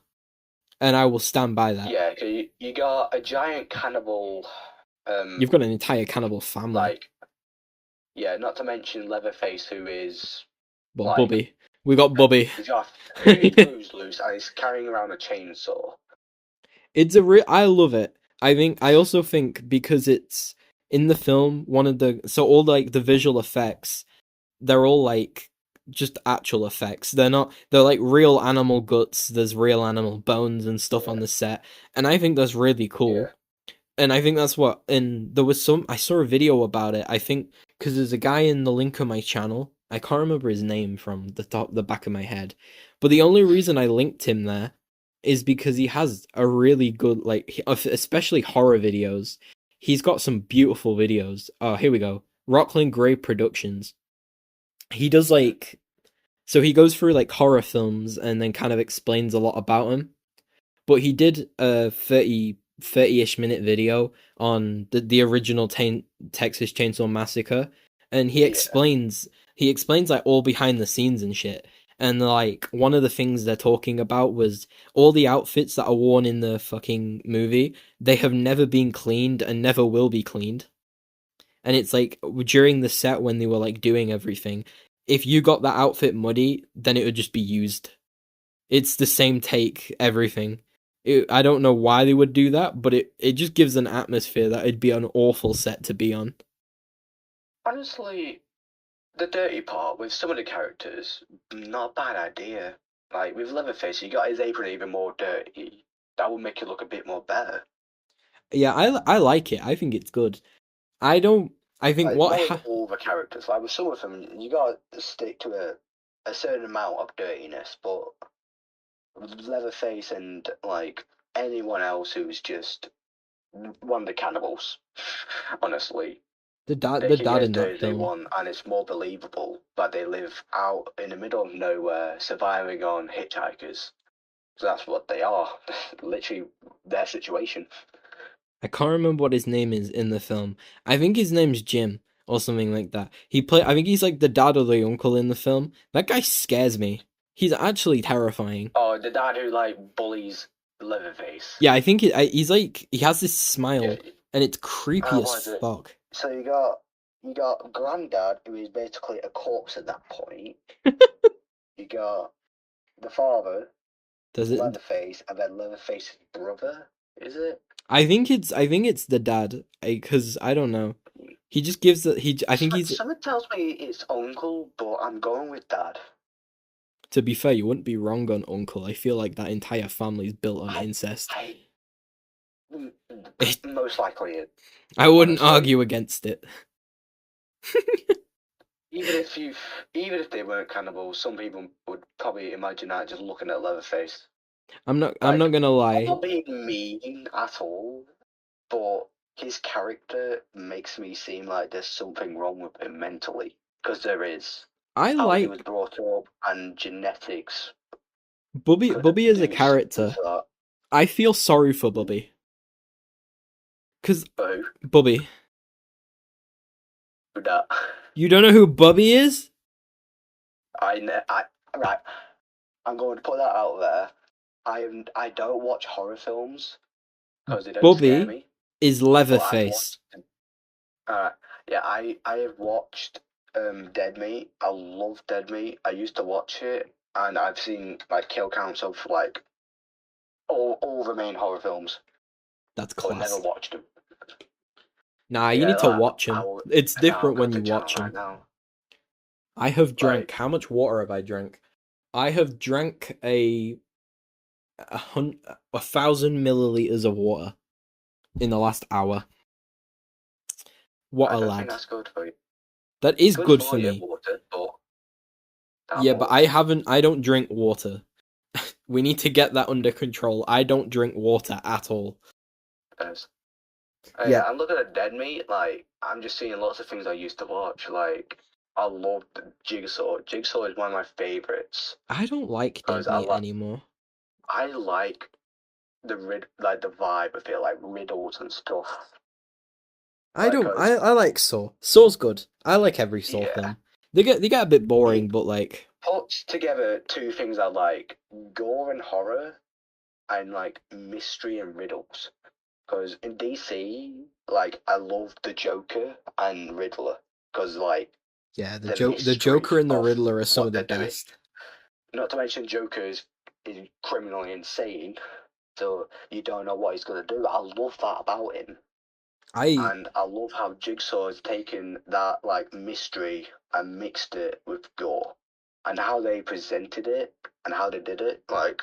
[SPEAKER 1] And I will stand by that.
[SPEAKER 2] Yeah, cause you got a giant cannibal.
[SPEAKER 1] You've got an entire cannibal family.
[SPEAKER 2] Like, yeah, not to mention Leatherface, who is.
[SPEAKER 1] Well, like, Bubby. We got Bubby.
[SPEAKER 2] He's got 3 screws loose and he's carrying around a chainsaw.
[SPEAKER 1] It's I love it. I also think because it's in the film, so all like the visual effects, they're all like just actual effects. They're like real animal guts. There's real animal bones and stuff on
[SPEAKER 2] Yeah,
[SPEAKER 1] the set, and I think that's really
[SPEAKER 2] yeah,
[SPEAKER 1] cool. And I think that's what. And there was some. I saw a video about it. I think because there's a guy in the link of my channel. I can't remember his name from the back of my head, but the only reason I linked him there is because he has a really good especially horror videos. He's got some beautiful videos. Oh, here we go. Rockland Gray Productions. He does like so he goes through like horror films and then kind of explains a lot about them. But he did a 30-ish minute video on the original Texas Chainsaw Massacre, and
[SPEAKER 2] yeah.
[SPEAKER 1] he explains like all behind the scenes and shit. And like one of the things they're talking about was all the outfits that are worn in the fucking movie, they have never been cleaned and never will be cleaned. And it's like during the set when they were like doing everything, if you got that outfit muddy, then it would just be used. It's the same take, everything. I don't know why they would do that, but it just gives an atmosphere that it'd be an awful set to be on.
[SPEAKER 2] Honestly, the dirty part with some of the characters, not a bad idea. Like with Leatherface, you got his apron even more dirty. That would make it look a bit more better.
[SPEAKER 1] Yeah, I like it. I think it's good. I don't. I think
[SPEAKER 2] Like
[SPEAKER 1] what
[SPEAKER 2] not with all the characters. Like with some of them, you got to stick to a certain amount of dirtiness. But Leatherface and like anyone else who's just one of the cannibals, honestly, they
[SPEAKER 1] the
[SPEAKER 2] can get
[SPEAKER 1] dad
[SPEAKER 2] as
[SPEAKER 1] in
[SPEAKER 2] dirty
[SPEAKER 1] that
[SPEAKER 2] as they
[SPEAKER 1] film.
[SPEAKER 2] want, and it's more believable that they live out in the middle of nowhere, surviving on hitchhikers. So that's what they are, literally their situation.
[SPEAKER 1] I can't remember what his name is in the film. I think his name's Jim or something like that. I think he's like the dad or the uncle in the film. That guy scares me. He's actually terrifying.
[SPEAKER 2] Oh, the dad who like bullies Leatherface.
[SPEAKER 1] Yeah, I think he's like he has this
[SPEAKER 2] Yeah,
[SPEAKER 1] smile and it's creepy as
[SPEAKER 2] what is it?
[SPEAKER 1] fuck.
[SPEAKER 2] So you got Granddad, who is basically a corpse at that point. You got the father,
[SPEAKER 1] Does it?
[SPEAKER 2] Leatherface, and then Leatherface's brother. Is it?
[SPEAKER 1] I think it's the dad because I don't know. He just gives the he. I think he's.
[SPEAKER 2] Someone tells me it's uncle, but I'm going with dad.
[SPEAKER 1] To be fair, you wouldn't be wrong on uncle. I feel like that entire family's built on
[SPEAKER 2] I,
[SPEAKER 1] incest.
[SPEAKER 2] I
[SPEAKER 1] It,
[SPEAKER 2] most likely it.
[SPEAKER 1] I wouldn't
[SPEAKER 2] Honestly,
[SPEAKER 1] argue against it.
[SPEAKER 2] even if you, even if they weren't cannibals, some people would probably imagine that just looking at Leatherface.
[SPEAKER 1] I'm not
[SPEAKER 2] Like,
[SPEAKER 1] gonna
[SPEAKER 2] I'm
[SPEAKER 1] lie.
[SPEAKER 2] not being mean at all, but his character makes me seem like there's something wrong with him mentally, because there is.
[SPEAKER 1] I
[SPEAKER 2] How he was
[SPEAKER 1] like
[SPEAKER 2] brought up and genetics could
[SPEAKER 1] Bubby as a
[SPEAKER 2] do something
[SPEAKER 1] character.
[SPEAKER 2] to that.
[SPEAKER 1] I feel sorry for Bubby because
[SPEAKER 2] Boo,
[SPEAKER 1] Bubby.
[SPEAKER 2] who that?
[SPEAKER 1] You don't know who Bubby is?
[SPEAKER 2] Right. I'm going to put that out there. I don't watch horror films because they don't scare
[SPEAKER 1] Bubby
[SPEAKER 2] me.
[SPEAKER 1] is
[SPEAKER 2] But I've
[SPEAKER 1] Leatherface.
[SPEAKER 2] watched. Yeah, I have watched Dead Meat. I love Dead Meat. I used to watch it, and I've seen like kill counts of like all the main horror films,
[SPEAKER 1] That's
[SPEAKER 2] but never
[SPEAKER 1] class.
[SPEAKER 2] watched them.
[SPEAKER 1] Nah, you
[SPEAKER 2] Yeah,
[SPEAKER 1] need to
[SPEAKER 2] like,
[SPEAKER 1] watch them. It's
[SPEAKER 2] I'll
[SPEAKER 1] different
[SPEAKER 2] go
[SPEAKER 1] when
[SPEAKER 2] to
[SPEAKER 1] you
[SPEAKER 2] the channel
[SPEAKER 1] watch
[SPEAKER 2] right
[SPEAKER 1] them.
[SPEAKER 2] now.
[SPEAKER 1] I have drank.
[SPEAKER 2] Like,
[SPEAKER 1] How much water have I drank? I have drank a 1,000 milliliters of water in the last hour. What
[SPEAKER 2] I
[SPEAKER 1] a
[SPEAKER 2] don't think
[SPEAKER 1] lad!
[SPEAKER 2] that's good for you.
[SPEAKER 1] That
[SPEAKER 2] It's
[SPEAKER 1] is
[SPEAKER 2] good
[SPEAKER 1] good
[SPEAKER 2] for
[SPEAKER 1] for
[SPEAKER 2] you,
[SPEAKER 1] me.
[SPEAKER 2] water, but that
[SPEAKER 1] Yeah, but I
[SPEAKER 2] much.
[SPEAKER 1] haven't. I don't drink water. We need to get that under control. I don't drink water at all.
[SPEAKER 2] Yes. Oh,
[SPEAKER 1] Yeah,
[SPEAKER 2] yeah, I'm looking at Dead Meat. Like, I'm just seeing lots of things I used to watch. Like, I love Jigsaw. Jigsaw is one of my favorites
[SPEAKER 1] I don't like
[SPEAKER 2] because
[SPEAKER 1] dead meat anymore.
[SPEAKER 2] I like like the vibe of it, like riddles and stuff.
[SPEAKER 1] I
[SPEAKER 2] Like,
[SPEAKER 1] don't.
[SPEAKER 2] cause
[SPEAKER 1] I like Saw. Saw's good. I like every Saw
[SPEAKER 2] yeah,
[SPEAKER 1] film. They get a bit boring,
[SPEAKER 2] it
[SPEAKER 1] but like
[SPEAKER 2] puts together two things I like: gore and horror, and like mystery and riddles. Because in DC, like I love the Joker and Riddler, because like
[SPEAKER 1] yeah,
[SPEAKER 2] the
[SPEAKER 1] The
[SPEAKER 2] mystery
[SPEAKER 1] Joker and the
[SPEAKER 2] of
[SPEAKER 1] Riddler are some
[SPEAKER 2] what
[SPEAKER 1] of the
[SPEAKER 2] they're doing.
[SPEAKER 1] best.
[SPEAKER 2] Not to mention Joker is criminally insane, so you don't know what he's gonna do. I love that about him,
[SPEAKER 1] I
[SPEAKER 2] and I love how Jigsaw has taken that like mystery and mixed it with gore. and how they presented it and how they did it, like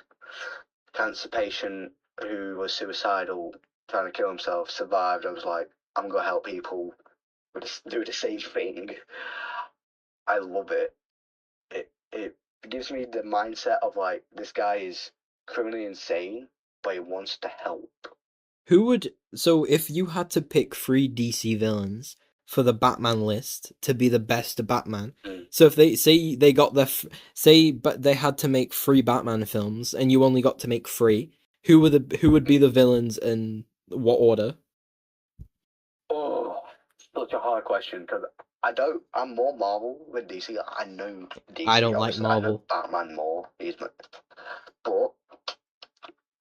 [SPEAKER 2] cancer patient who was suicidal, trying to kill himself, survived. I was like, I'm gonna help people do the same thing. I love it. It gives me the mindset of like this guy is criminally insane, but he wants to help.
[SPEAKER 1] Who would so if you had to pick 3 DC villains for the Batman list to be the best Batman?
[SPEAKER 2] Mm.
[SPEAKER 1] So if they say they got their but they had to make 3 Batman films and you only got to make 3, who would be the villains and what order?
[SPEAKER 2] Oh, such a hard question because I'm more Marvel than DC. I know
[SPEAKER 1] I
[SPEAKER 2] DC.
[SPEAKER 1] don't like
[SPEAKER 2] Obviously, I know
[SPEAKER 1] Marvel.
[SPEAKER 2] Batman more. But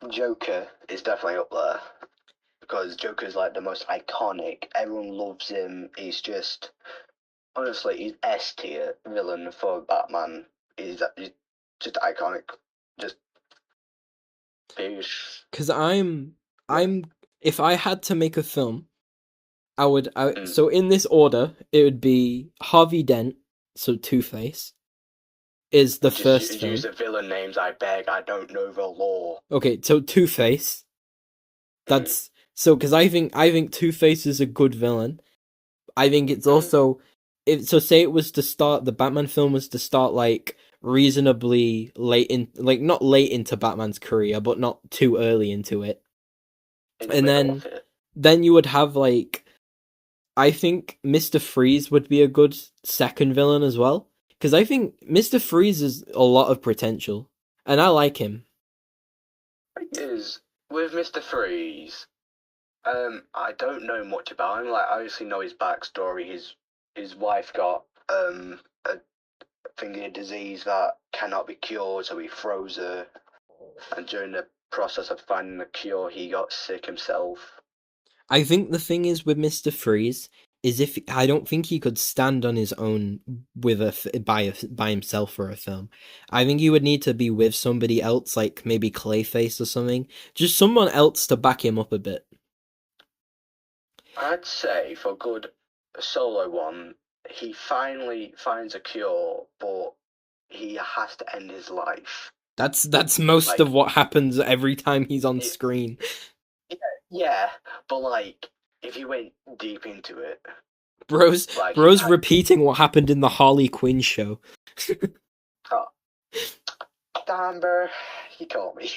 [SPEAKER 2] Joker is definitely up there because Joker's like the most iconic. Everyone loves him. He's just honestly, he's S tier villain for Batman. He's just iconic. Just he's
[SPEAKER 1] Because
[SPEAKER 2] yeah.
[SPEAKER 1] I'm if I had to make a film,
[SPEAKER 2] Mm.
[SPEAKER 1] so in this order it would be Harvey Dent, so Two-Face is the
[SPEAKER 2] Just
[SPEAKER 1] first
[SPEAKER 2] use
[SPEAKER 1] film.
[SPEAKER 2] the villain names. I beg. I don't know the law.
[SPEAKER 1] Okay, so Two-Face.
[SPEAKER 2] Mm.
[SPEAKER 1] That's so because I think Two-Face is a good villain. I think it's
[SPEAKER 2] Mm.
[SPEAKER 1] also if so say it was to start the Batman film was to start like reasonably late in like not late into Batman's career, but not too early into it.
[SPEAKER 2] In the
[SPEAKER 1] And
[SPEAKER 2] middle of it.
[SPEAKER 1] then you would have like I think Mr. Freeze would be a good second villain as well. Because I think Mr. Freeze has a lot of potential. And I like him.
[SPEAKER 2] Is with Mr. Freeze. I don't know much about him. Like, I obviously know his backstory. His wife got a finger disease that cannot be cured, so he froze her. And during the process of finding the cure, he got sick himself.
[SPEAKER 1] I think the thing is with Mr. Freeze is if I don't think he could stand on his own with by himself for a film. I think he would need to be with somebody else, like maybe Clayface or something. Just someone else to back him up a bit.
[SPEAKER 2] I'd say for a good solo one, he finally finds a cure, but he has to end his life.
[SPEAKER 1] That's most
[SPEAKER 2] Like,
[SPEAKER 1] of what happens every time he's on
[SPEAKER 2] it,
[SPEAKER 1] screen.
[SPEAKER 2] yeah, but like, if you went deep into it,
[SPEAKER 1] Bro's
[SPEAKER 2] like he
[SPEAKER 1] bro's
[SPEAKER 2] had.
[SPEAKER 1] repeating what happened in the Harley Quinn show.
[SPEAKER 2] Oh, Amber, he caught me.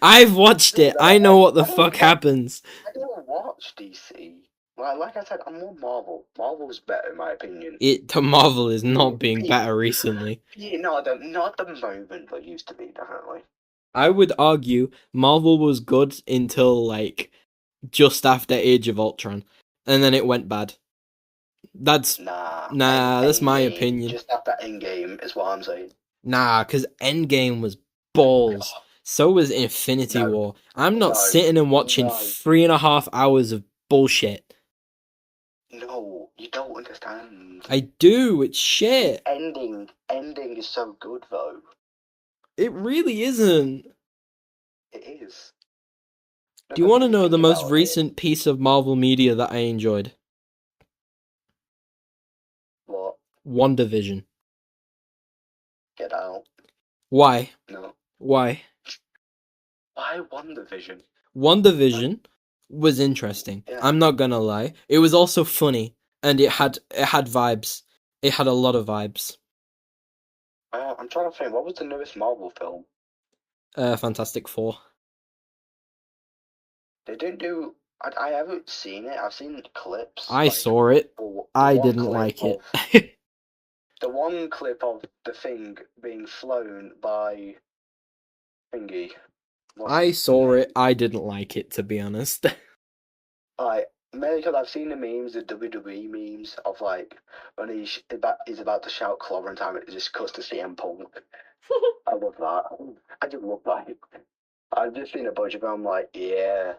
[SPEAKER 1] I've watched it. I know what the fuck happens.
[SPEAKER 2] I don't watch DC. Like I said, I'm more Marvel. Marvel's better in my opinion.
[SPEAKER 1] It to Marvel is
[SPEAKER 2] Yeah,
[SPEAKER 1] not being better recently.
[SPEAKER 2] yeah, not the moment, but used to be definitely.
[SPEAKER 1] I would argue Marvel was good until like just after Age of Ultron, and then it went bad. That's that's my
[SPEAKER 2] Endgame.
[SPEAKER 1] opinion.
[SPEAKER 2] Just after Endgame is what I'm saying.
[SPEAKER 1] Nah, because Endgame was balls.
[SPEAKER 2] God,
[SPEAKER 1] So was Infinity
[SPEAKER 2] no,
[SPEAKER 1] War. I'm not
[SPEAKER 2] no,
[SPEAKER 1] sitting and watching
[SPEAKER 2] no,
[SPEAKER 1] 3.5 hours of bullshit.
[SPEAKER 2] no. You don't understand.
[SPEAKER 1] I do. It's shit.
[SPEAKER 2] Ending is so good though.
[SPEAKER 1] It really isn't.
[SPEAKER 2] It is.
[SPEAKER 1] Do you
[SPEAKER 2] Because
[SPEAKER 1] want
[SPEAKER 2] if
[SPEAKER 1] to
[SPEAKER 2] you
[SPEAKER 1] know the
[SPEAKER 2] think
[SPEAKER 1] most
[SPEAKER 2] about it,
[SPEAKER 1] recent piece of Marvel media that I enjoyed?
[SPEAKER 2] what?
[SPEAKER 1] WandaVision.
[SPEAKER 2] Get out.
[SPEAKER 1] Why?
[SPEAKER 2] No.
[SPEAKER 1] Why?
[SPEAKER 2] Why WandaVision?
[SPEAKER 1] WandaVision was interesting.
[SPEAKER 2] Yeah.
[SPEAKER 1] I'm not gonna lie. It was also funny, and it had vibes. It had a lot of vibes.
[SPEAKER 2] I'm trying to think. What was the newest Marvel film?
[SPEAKER 1] Fantastic Four.
[SPEAKER 2] They didn't do. I haven't seen it. I've seen clips.
[SPEAKER 1] I
[SPEAKER 2] Like
[SPEAKER 1] saw it.
[SPEAKER 2] the
[SPEAKER 1] I
[SPEAKER 2] one
[SPEAKER 1] didn't
[SPEAKER 2] clip
[SPEAKER 1] like it.
[SPEAKER 2] of the one clip of the thing being flown by Thingy. What's
[SPEAKER 1] I
[SPEAKER 2] his
[SPEAKER 1] saw
[SPEAKER 2] name?
[SPEAKER 1] it. I didn't like it, to be honest.
[SPEAKER 2] Like mainly because I've seen the memes, the WWE memes of like when he's about to shout clobbering time, it just cuts to CM Punk. I love that. I just love that. I've just seen a bunch of them. I'm like, yeah,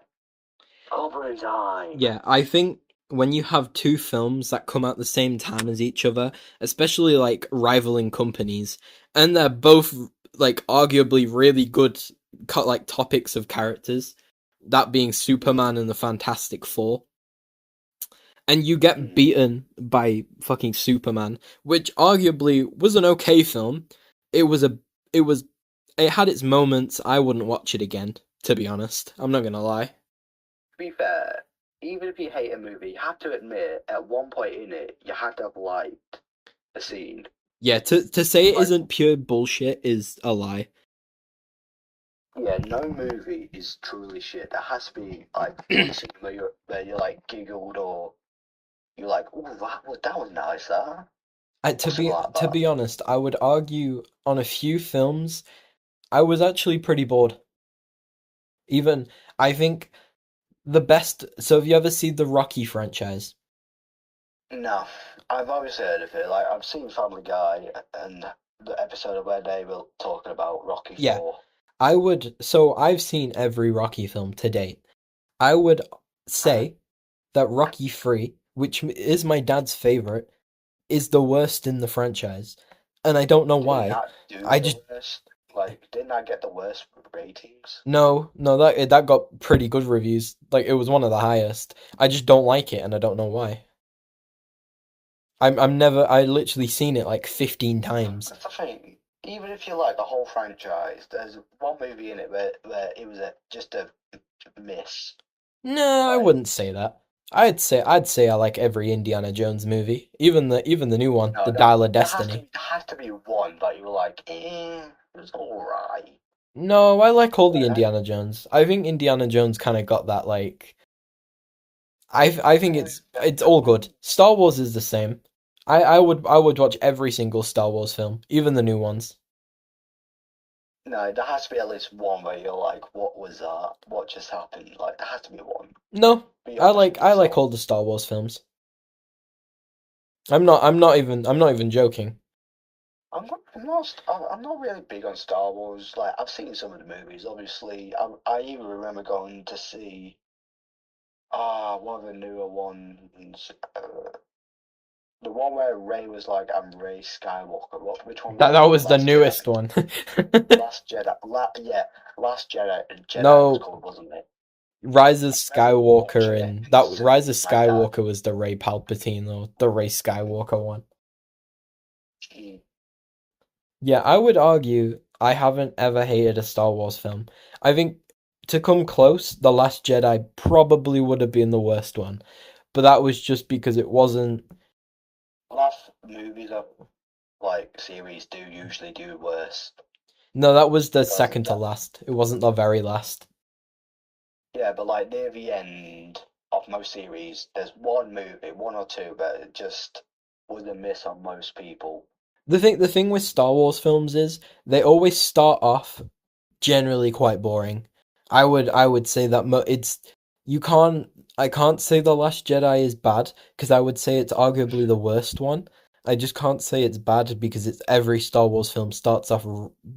[SPEAKER 2] clobbering time.
[SPEAKER 1] Yeah, I think when you have 2 films that come out the same time as each other, especially like rivaling companies, and they're both like arguably really good like topics of characters, that being Superman and the Fantastic Four. and you get
[SPEAKER 2] Mm.
[SPEAKER 1] beaten by fucking Superman, which arguably was an okay film. It was a it was it had its moments. I wouldn't watch it again, to be honest. I'm not gonna lie.
[SPEAKER 2] To be fair, even if you hate a movie, you have to admit at one point in it you had to have liked a scene.
[SPEAKER 1] Yeah, to say it
[SPEAKER 2] Like,
[SPEAKER 1] isn't pure bullshit is a lie.
[SPEAKER 2] yeah, no movie is truly shit. There has to be like one scene where you like giggled or you're like, oh, that was nice, that or
[SPEAKER 1] To
[SPEAKER 2] something
[SPEAKER 1] be
[SPEAKER 2] like
[SPEAKER 1] to
[SPEAKER 2] that.
[SPEAKER 1] be honest, I would argue on a few films I was actually pretty bored. Even I think the best. So have you ever seen the Rocky franchise?
[SPEAKER 2] No, I've always heard of it. Like I've seen Family Guy and the episode where they were talking about Rocky
[SPEAKER 1] Yeah,
[SPEAKER 2] 4.
[SPEAKER 1] I would. So I've seen every Rocky film to date. I would say that Rocky 3, which is my dad's favorite, is the worst in the franchise, and I don't know
[SPEAKER 2] Didn't
[SPEAKER 1] why.
[SPEAKER 2] that do
[SPEAKER 1] I
[SPEAKER 2] the
[SPEAKER 1] just
[SPEAKER 2] worst? Like, didn't that get the worst ratings?
[SPEAKER 1] no, that got pretty good reviews. Like it was one of the highest. I just don't like it, and I don't know why. I'm never. I literally seen it like 15 times.
[SPEAKER 2] That's the thing. Even if you like the whole franchise, there's one movie in it where it was just a miss.
[SPEAKER 1] No, I
[SPEAKER 2] Like,
[SPEAKER 1] wouldn't say that. I'd say I like every Indiana Jones movie, even the new one,
[SPEAKER 2] no,
[SPEAKER 1] The Dial of
[SPEAKER 2] there
[SPEAKER 1] Destiny.
[SPEAKER 2] has to be one that you were like, it was alright.
[SPEAKER 1] No, I like all the
[SPEAKER 2] Like,
[SPEAKER 1] Indiana Jones. I think Indiana Jones kind of got that like I think it's all good. Star Wars is the same. I would watch every single Star Wars film, even the new ones.
[SPEAKER 2] no, there has to be at least one where you're like, what was that? What just happened? Like, there has to be one.
[SPEAKER 1] No,
[SPEAKER 2] Be honest with
[SPEAKER 1] I like
[SPEAKER 2] yourself.
[SPEAKER 1] all the Star Wars films. I'm not even joking.
[SPEAKER 2] I'm not really big on Star Wars. Like, I've seen some of the movies. Obviously, I even remember going to see one of the newer ones, the one where Ray was like, "I'm Ray Skywalker." Which one was
[SPEAKER 1] That
[SPEAKER 2] it?
[SPEAKER 1] was the
[SPEAKER 2] Last Jedi.
[SPEAKER 1] newest one.
[SPEAKER 2] Last Jedi. Yeah, Last Jedi. It was
[SPEAKER 1] No,
[SPEAKER 2] called, wasn't it?
[SPEAKER 1] Rise of
[SPEAKER 2] I remember
[SPEAKER 1] Skywalker
[SPEAKER 2] watching it
[SPEAKER 1] and
[SPEAKER 2] in
[SPEAKER 1] that
[SPEAKER 2] the cinema
[SPEAKER 1] Rise of
[SPEAKER 2] with my dad.
[SPEAKER 1] Skywalker was the Ray Palpatine though, the Ray Skywalker one.
[SPEAKER 2] Mm.
[SPEAKER 1] Yeah, I would argue I haven't ever hated a Star Wars film. I think to come close, The Last Jedi probably would have been the worst one, but that was just because it wasn't.
[SPEAKER 2] Last movies of like series do usually do worse
[SPEAKER 1] No, that was the
[SPEAKER 2] because
[SPEAKER 1] second to last. It wasn't the very last.
[SPEAKER 2] yeah, but like near the end of most series, there's one movie, one or two, but it just was a miss on most people.
[SPEAKER 1] The thing with Star Wars films is they always start off generally quite boring. I would say that it's you can't I can't say The Last Jedi is bad because I would say it's arguably the worst one. I just can't say it's bad because it's every Star Wars film starts off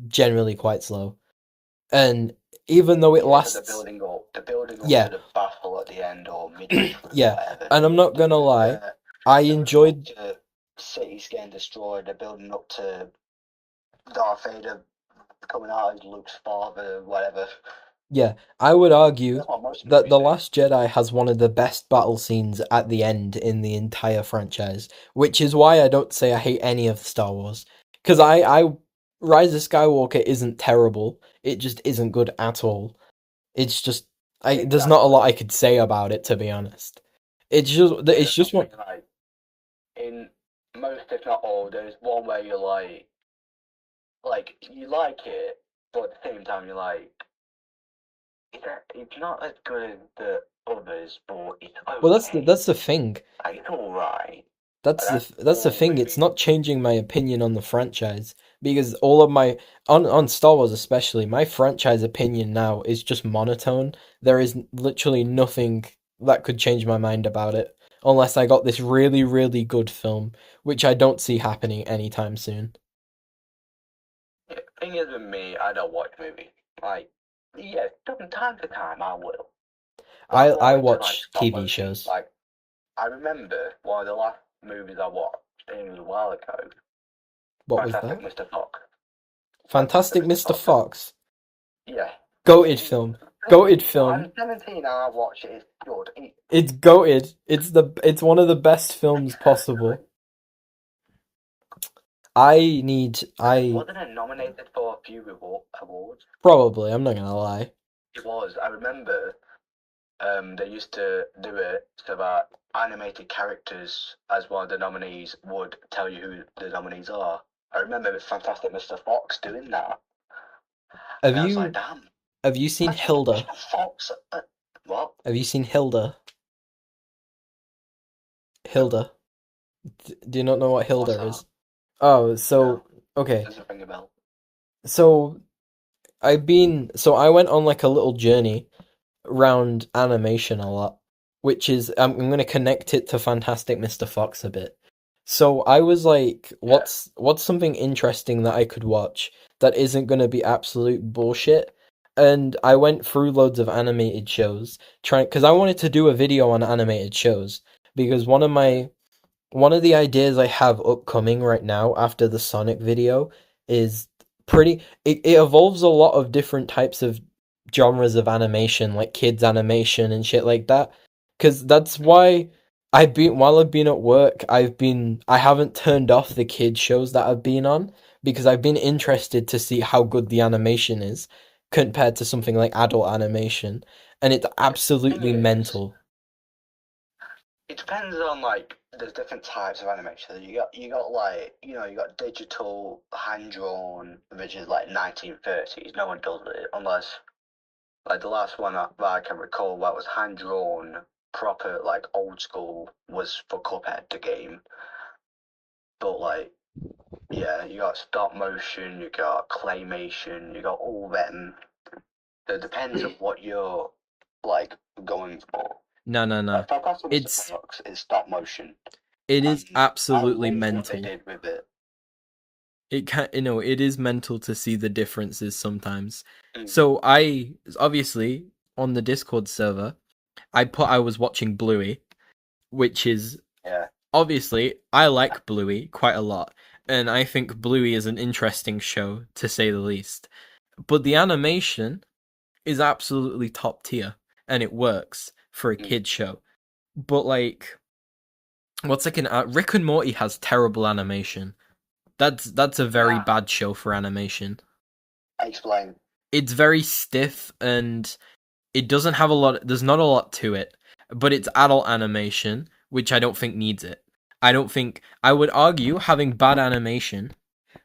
[SPEAKER 1] generally quite slow. And even though it
[SPEAKER 2] Yeah, because
[SPEAKER 1] lasts,
[SPEAKER 2] they're building up to
[SPEAKER 1] yeah,
[SPEAKER 2] the battle at the end or midway through,
[SPEAKER 1] yeah.
[SPEAKER 2] whatever.
[SPEAKER 1] And I'm not
[SPEAKER 2] They're
[SPEAKER 1] gonna
[SPEAKER 2] building,
[SPEAKER 1] lie,
[SPEAKER 2] uh,
[SPEAKER 1] I
[SPEAKER 2] they're building up
[SPEAKER 1] enjoyed
[SPEAKER 2] to cities getting destroyed. They're building up to Darth Vader coming out as Luke's father, whatever.
[SPEAKER 1] Yeah, I would argue
[SPEAKER 2] That's what most
[SPEAKER 1] that
[SPEAKER 2] movies
[SPEAKER 1] The
[SPEAKER 2] do.
[SPEAKER 1] Last Jedi has one of the best battle scenes at the end in the entire franchise, which is why I don't say I hate any of Star Wars. Because Rise of Skywalker isn't terrible, it just isn't good at all. It's just, there's not a lot I
[SPEAKER 2] Exactly.
[SPEAKER 1] could say about it, to be honest.
[SPEAKER 2] Yeah,
[SPEAKER 1] It's
[SPEAKER 2] that's what
[SPEAKER 1] just
[SPEAKER 2] I'm
[SPEAKER 1] one,
[SPEAKER 2] saying. Like in most, if not all, there's one where you're like you like it, but at the same time you're like, it's not as good as the others, but it's
[SPEAKER 1] well,
[SPEAKER 2] okay.
[SPEAKER 1] that's the thing.
[SPEAKER 2] Like, it's alright.
[SPEAKER 1] That's the
[SPEAKER 2] All
[SPEAKER 1] thing. It's
[SPEAKER 2] movies.
[SPEAKER 1] not changing my opinion on the franchise because all of my on Star Wars especially, my franchise opinion now is just monotone. There is literally nothing that could change my mind about it unless I got this really good film, which I don't see happening anytime soon.
[SPEAKER 2] Yeah, thing is with me, I don't watch movies. Like, yeah, from time to time I will. I'm
[SPEAKER 1] I
[SPEAKER 2] more into like
[SPEAKER 1] watch
[SPEAKER 2] stop
[SPEAKER 1] TV
[SPEAKER 2] motion.
[SPEAKER 1] shows.
[SPEAKER 2] Like, I remember one of the last movies I watched, it was a while ago.
[SPEAKER 1] What was
[SPEAKER 2] Fantastic
[SPEAKER 1] that?
[SPEAKER 2] Mr. Fox. Fantastic
[SPEAKER 1] Fantastic
[SPEAKER 2] Mr.
[SPEAKER 1] Mr.
[SPEAKER 2] Fox.
[SPEAKER 1] Fox.
[SPEAKER 2] Yeah.
[SPEAKER 1] Goated film. Goated
[SPEAKER 2] So I'm
[SPEAKER 1] film.
[SPEAKER 2] 17 and I watch it. It's good.
[SPEAKER 1] It's goated. It's one of the best films possible.
[SPEAKER 2] Wasn't it nominated for a few awards?
[SPEAKER 1] Probably, I'm not gonna lie.
[SPEAKER 2] It was. I remember they used to do it so that animated characters as one of the nominees would tell you who the nominees are. I remember with Fantastic Mr. Fox doing that.
[SPEAKER 1] Have
[SPEAKER 2] And I was like,
[SPEAKER 1] you
[SPEAKER 2] damn,
[SPEAKER 1] have you seen
[SPEAKER 2] imagine
[SPEAKER 1] Hilda?
[SPEAKER 2] Mr. Fox. What?
[SPEAKER 1] Have you seen Hilda?
[SPEAKER 2] No.
[SPEAKER 1] Hilda. Do you not know what
[SPEAKER 2] What's
[SPEAKER 1] Hilda
[SPEAKER 2] that?
[SPEAKER 1] is? Oh,
[SPEAKER 2] No.
[SPEAKER 1] so okay.
[SPEAKER 2] Doesn't ring a bell.
[SPEAKER 1] So I went on like a little journey around animation a lot, which is I'm going to connect it to Fantastic Mr. Fox a bit. So I was like,
[SPEAKER 2] Yeah.
[SPEAKER 1] what's something interesting that I could watch that isn't going to be absolute bullshit? And I went through loads of animated shows trying because I wanted to do a video on animated shows because one of the ideas I have upcoming right now after the Sonic video is it evolves a lot of different types of genres of animation, like kids animation and shit like that. Cause that's why while I've been at work, I haven't turned off the kids shows that I've been on because I've been interested to see how good the animation is compared to something like adult animation. And it's
[SPEAKER 2] Thing
[SPEAKER 1] absolutely
[SPEAKER 2] is,
[SPEAKER 1] mental.
[SPEAKER 2] it depends on like there's different types of animation. So you got like you got digital hand drawn, which is like 1930s. No one does it unless like the last one that I can recall that was hand drawn, proper like old school was for Cuphead the game. But like yeah, you got stop motion, you got claymation, you got all them. So it depends on what you're like going for.
[SPEAKER 1] No, no, no.
[SPEAKER 2] Like Fantastic Mr.
[SPEAKER 1] It's
[SPEAKER 2] Fox is stop motion.
[SPEAKER 1] it is
[SPEAKER 2] And I
[SPEAKER 1] absolutely
[SPEAKER 2] love what they
[SPEAKER 1] mental.
[SPEAKER 2] did with it.
[SPEAKER 1] It is mental to see the differences sometimes.
[SPEAKER 2] Mm,
[SPEAKER 1] So I obviously on the Discord server, I was watching Bluey, which is
[SPEAKER 2] yeah.
[SPEAKER 1] obviously I like Bluey quite a lot, and I think Bluey is an interesting show to say the least. But the animation is absolutely top tier, and it works for a
[SPEAKER 2] Mm,
[SPEAKER 1] kid show. But like, what's like Rick and Morty has terrible animation. That's a very
[SPEAKER 2] nah,
[SPEAKER 1] bad show for animation.
[SPEAKER 2] I explain.
[SPEAKER 1] It's very stiff and it doesn't have a lot. There's not a lot to it, but it's adult animation, which I don't think needs it. I don't think I would argue having bad animation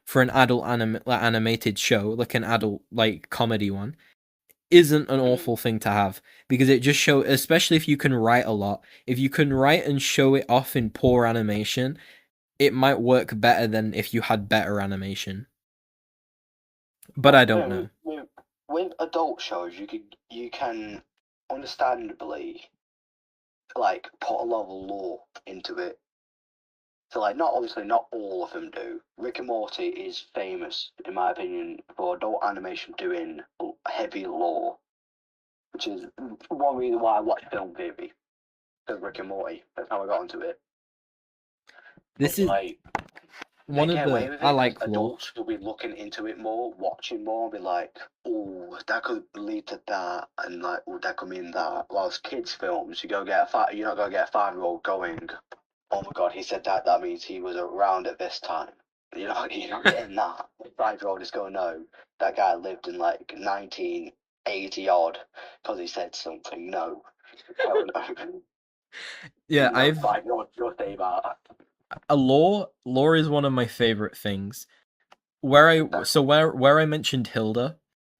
[SPEAKER 1] for an adult animated show, like an adult like comedy one, isn't an
[SPEAKER 2] Mm.
[SPEAKER 1] awful thing to have because it just show, especially if you can write a lot. If you can write and show it off in poor animation, it might work better than if you had better animation. But
[SPEAKER 2] Well,
[SPEAKER 1] I don't know.
[SPEAKER 2] with adult shows, you can understandably like put a lot of lore into it. So like, not obviously not all of them do. Rick and Morty is famous, in my opinion, for adult animation doing heavy lore, which is one reason why I watch film theory. Because Rick and Morty, that's how I got into it.
[SPEAKER 1] This
[SPEAKER 2] But
[SPEAKER 1] is
[SPEAKER 2] like, they
[SPEAKER 1] one of
[SPEAKER 2] get away
[SPEAKER 1] the
[SPEAKER 2] with
[SPEAKER 1] I
[SPEAKER 2] it because
[SPEAKER 1] like lore.
[SPEAKER 2] adults will be looking into it more, watching more, and be like, "Oh, that could lead to that," and like, "Oh, that could mean that." Whilst kids' films, you're not gonna get a 5-year-old going, "Oh my god, he said that. That means he was around at this time." You're not getting that. The 5-year-old is going, "No, that guy lived in like 1980 odd because he said something." No, hell no.
[SPEAKER 1] Yeah,
[SPEAKER 2] No
[SPEAKER 1] I've
[SPEAKER 2] 5-year-old will say that.
[SPEAKER 1] a lore is one of my favorite things. Where I mentioned Hilda.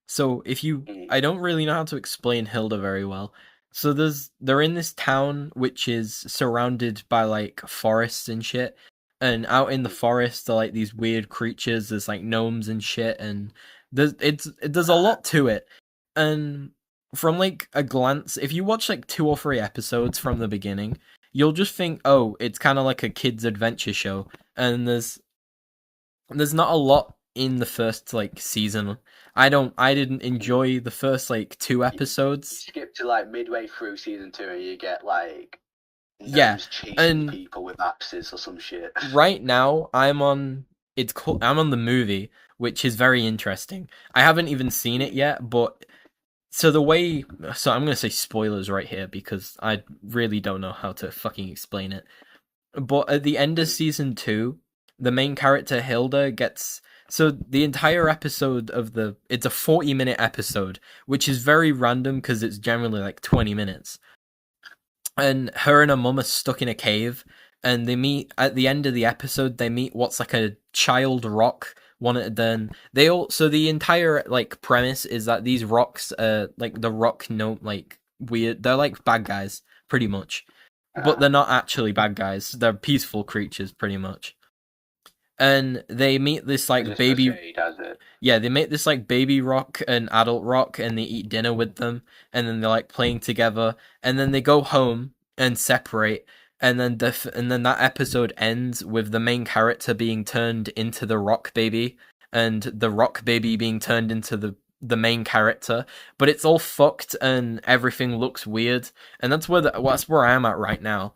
[SPEAKER 1] So if you
[SPEAKER 2] Mm,
[SPEAKER 1] I don't really know how to explain Hilda very well. So they're in this town which is surrounded by like forests and shit. And out in the
[SPEAKER 2] mm.
[SPEAKER 1] forest are like these weird creatures, there's like gnomes and shit and there's a lot to it. And from like a glance, if you watch like 2 or 3 episodes from the beginning, you'll just think, "Oh, it's kind of like a kids adventure show." And there's not a lot in the first like season. I didn't enjoy the first like two
[SPEAKER 2] You
[SPEAKER 1] episodes.
[SPEAKER 2] skip to like midway through season 2 and you get like
[SPEAKER 1] Yeah,
[SPEAKER 2] gnomes chasing
[SPEAKER 1] and
[SPEAKER 2] people with axes or some shit.
[SPEAKER 1] right now I'm on the movie, which is very interesting. I haven't even seen it
[SPEAKER 2] Mm,
[SPEAKER 1] yet, but So the way, so I'm gonna say spoilers right here because I really don't know how to fucking explain it. But at the end of season 2, the main character Hilda gets, so the entire episode of it's a 40-minute episode, which is very random because it's generally like 20 minutes. And her and her mum are stuck in a cave, and they meet at the end of the episode. They meet what's like a child rock. Then they all, so the entire like premise is that these rocks, like the rock, no, like weird. They're like bad guys, pretty much, but they're not actually bad guys. They're peaceful creatures, pretty much. And they meet this like baby. Yeah, they make this like baby rock and adult rock, and they eat dinner with them, and then they're like playing together, and then they go home and separate, and then that episode ends with the main character being turned into the rock baby, and the rock baby being turned into the main character, but it's all fucked and everything looks weird, and that's where I am at right now.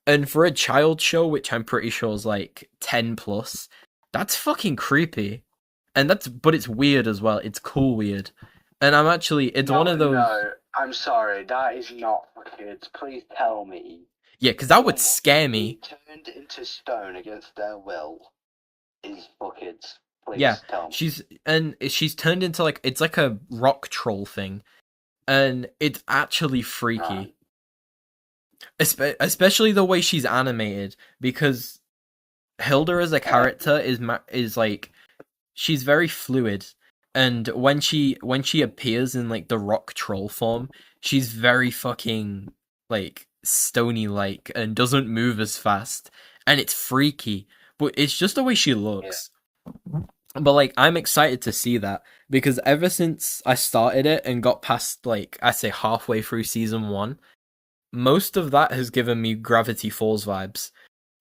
[SPEAKER 1] And for a child show, which I'm pretty sure is like 10 plus, that's fucking creepy. And but it's weird as well. It's cool weird. And it's one of those.
[SPEAKER 2] No, I'm sorry, that is not for kids. Please tell me.
[SPEAKER 1] Yeah, because that would scare me.
[SPEAKER 2] Turned into stone against their will is for kids. Please
[SPEAKER 1] yeah,
[SPEAKER 2] tell me.
[SPEAKER 1] She's turned into like, it's like a rock troll thing. And it's actually freaky. Right. Especially the way she's animated, because Hilda as a character is like, she's very fluid, and when she appears in like the rock troll form, she's very fucking like stony like and doesn't move as fast, and it's freaky, but it's just the way she looks. Yeah. But like, I'm excited to see that, because ever since I started it and got past, like, I say halfway through season 1, most of that has given me Gravity Falls vibes.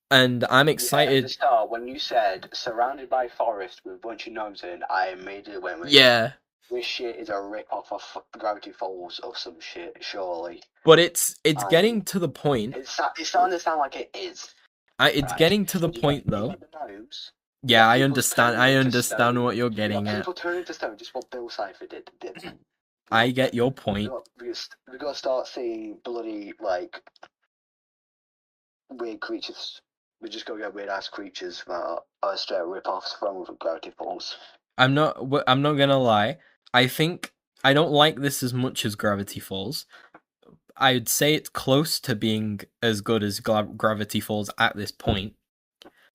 [SPEAKER 1] And I'm excited.
[SPEAKER 2] Yeah, at the start, when you said surrounded by forest with a bunch of gnomes in, I immediately went with,
[SPEAKER 1] yeah,
[SPEAKER 2] this shit is a rip-off of Gravity Falls or some shit, surely.
[SPEAKER 1] But it's getting to the point.
[SPEAKER 2] It's starting to sound like it is.
[SPEAKER 1] It's getting to the point though.
[SPEAKER 2] Gnomes,
[SPEAKER 1] yeah, I understand what you're getting at.
[SPEAKER 2] People turn into stone, just what Bill Cipher did.
[SPEAKER 1] I get your point.
[SPEAKER 2] We got to start seeing bloody, like, weird creatures. We just got to get weird ass creatures that are straight rip-offs from Gravity Falls.
[SPEAKER 1] I'm not gonna lie. I think I don't like this as much as Gravity Falls. I'd say it's close to being as good as Gravity Falls at this point.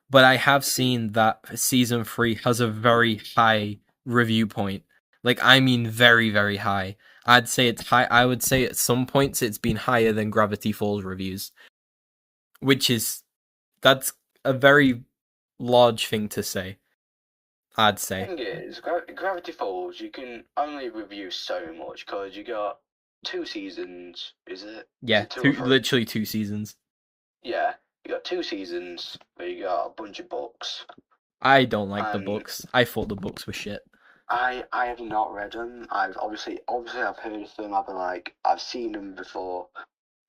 [SPEAKER 1] But I have seen that season 3 has a very high review point. Like, I mean very, very high. I'd say it's high. I would say at some points it's been higher than Gravity Falls reviews. That's a very large thing to say, I'd say.
[SPEAKER 2] The thing is, Gravity Falls, you can only review so much, because you got 2 seasons, is it?
[SPEAKER 1] Yeah, literally 2 seasons.
[SPEAKER 2] Yeah, you got 2 seasons, but you got a bunch of books.
[SPEAKER 1] I don't like the books. I thought the books were shit.
[SPEAKER 2] I have not read them. I've obviously I've heard of them. I've seen them before.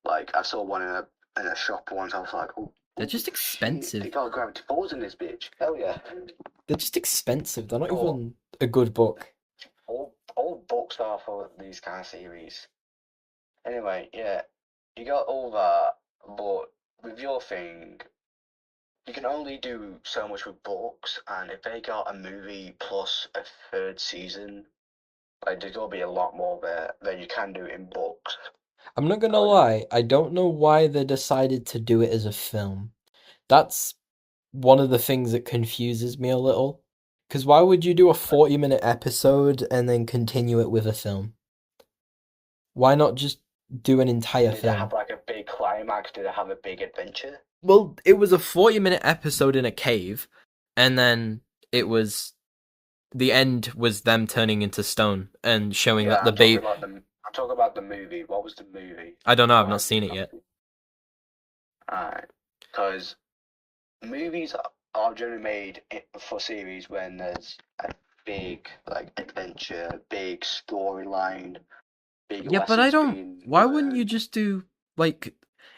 [SPEAKER 2] Like, I saw one in a shop once. I was like, oh,
[SPEAKER 1] they're just expensive.
[SPEAKER 2] They got Gravity Falls in this bitch. Hell yeah.
[SPEAKER 1] They're just expensive. They're not even a good book.
[SPEAKER 2] All books are for these kind of series. Anyway, yeah, you got all that, but with your thing, you can only do so much with books, and if they got a movie plus a 3rd season, like, there's gonna be a lot more there than you can do in books.
[SPEAKER 1] I'm not gonna lie, I don't know why they decided to do it as a film. That's one of the things that confuses me a little. Because why would you do a 40-minute episode and then continue it with a film? Why not just do an entire film?
[SPEAKER 2] Did it have like a big climax? Did it have a big adventure?
[SPEAKER 1] Well, it was a 40-minute episode in a cave, and then it was... the end was them turning into stone and showing that the baby...
[SPEAKER 2] I'm talking about the movie. What was the movie?
[SPEAKER 1] I don't know, I've not seen it yet.
[SPEAKER 2] Alright. Because movies are generally made for series when there's a big, like, adventure, big storyline, big...
[SPEAKER 1] Yeah, but I don't... Why wouldn't you just do, like...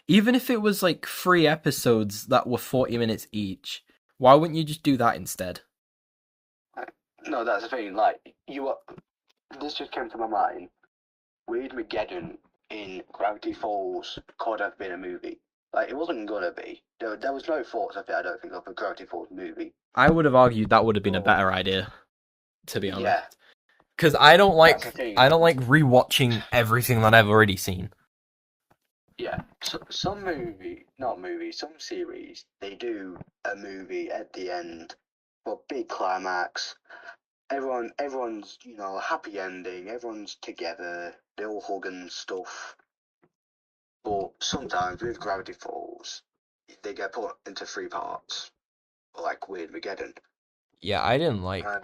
[SPEAKER 1] even if it was, like, 3 episodes that were 40 minutes each, why wouldn't you just do that instead?
[SPEAKER 2] No, that's the thing. Like, this just came to my mind. Weirdmageddon in Gravity Falls could have been a movie. Like, it wasn't gonna be. There was no thoughts of it, I don't think, of a Gravity Falls movie.
[SPEAKER 1] I would have argued that would have been a
[SPEAKER 2] But,
[SPEAKER 1] better idea, to be honest.
[SPEAKER 2] yeah,
[SPEAKER 1] Because I don't
[SPEAKER 2] that's the
[SPEAKER 1] like
[SPEAKER 2] thing.
[SPEAKER 1] rewatching everything that I've already seen.
[SPEAKER 2] Yeah, so, some some series, they do a movie at the end for big climax. Everyone's, happy ending. Everyone's together. They all hug and stuff. But sometimes with Gravity Falls, they get put into 3 parts, like Weirdmageddon.
[SPEAKER 1] Yeah, I didn't like
[SPEAKER 2] I'm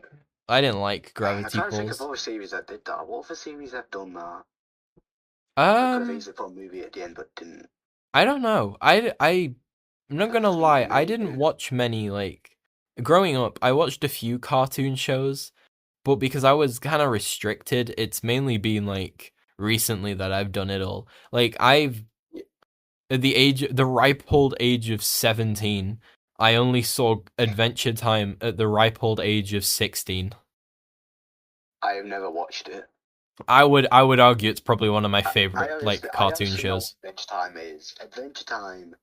[SPEAKER 1] Gravity
[SPEAKER 2] trying to think of
[SPEAKER 1] Falls.
[SPEAKER 2] other series that did that. What other series have done that? They could have
[SPEAKER 1] Um,
[SPEAKER 2] easily put a movie at the end, but didn't.
[SPEAKER 1] I don't know. I'm not gonna lie. I didn't watch many growing up. I watched a few cartoon shows, but because I was kind of restricted, it's mainly been recently that I've done it all. Like I've at the ripe old age of 17, I only saw Adventure Time at the ripe old age of 16.
[SPEAKER 2] I have never watched it.
[SPEAKER 1] I would argue it's probably one of my
[SPEAKER 2] I
[SPEAKER 1] favorite
[SPEAKER 2] I
[SPEAKER 1] cartoon
[SPEAKER 2] honestly know
[SPEAKER 1] shows.
[SPEAKER 2] what Adventure Time is. Adventure Time,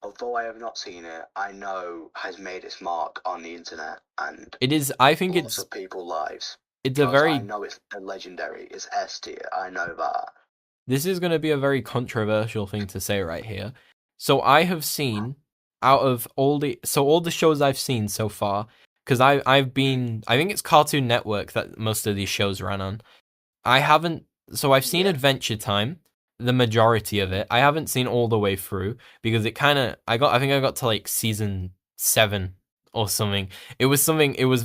[SPEAKER 2] although I have not seen it, I know has made its mark on the internet and
[SPEAKER 1] It is. I think
[SPEAKER 2] lots of people's lives.
[SPEAKER 1] it's a
[SPEAKER 2] Because I
[SPEAKER 1] very.
[SPEAKER 2] know it's a legendary. It's S tier. I know that.
[SPEAKER 1] This is going to be a very controversial thing to say right here. So I have seen out of all the shows I've seen so far, because I've been, I think it's Cartoon Network that most of these shows ran on. I haven't. So I've seen
[SPEAKER 2] Yeah.
[SPEAKER 1] Adventure Time, the majority of it. I haven't seen all the way through because it kind of. I think I got to season 7 or something. It was something. It was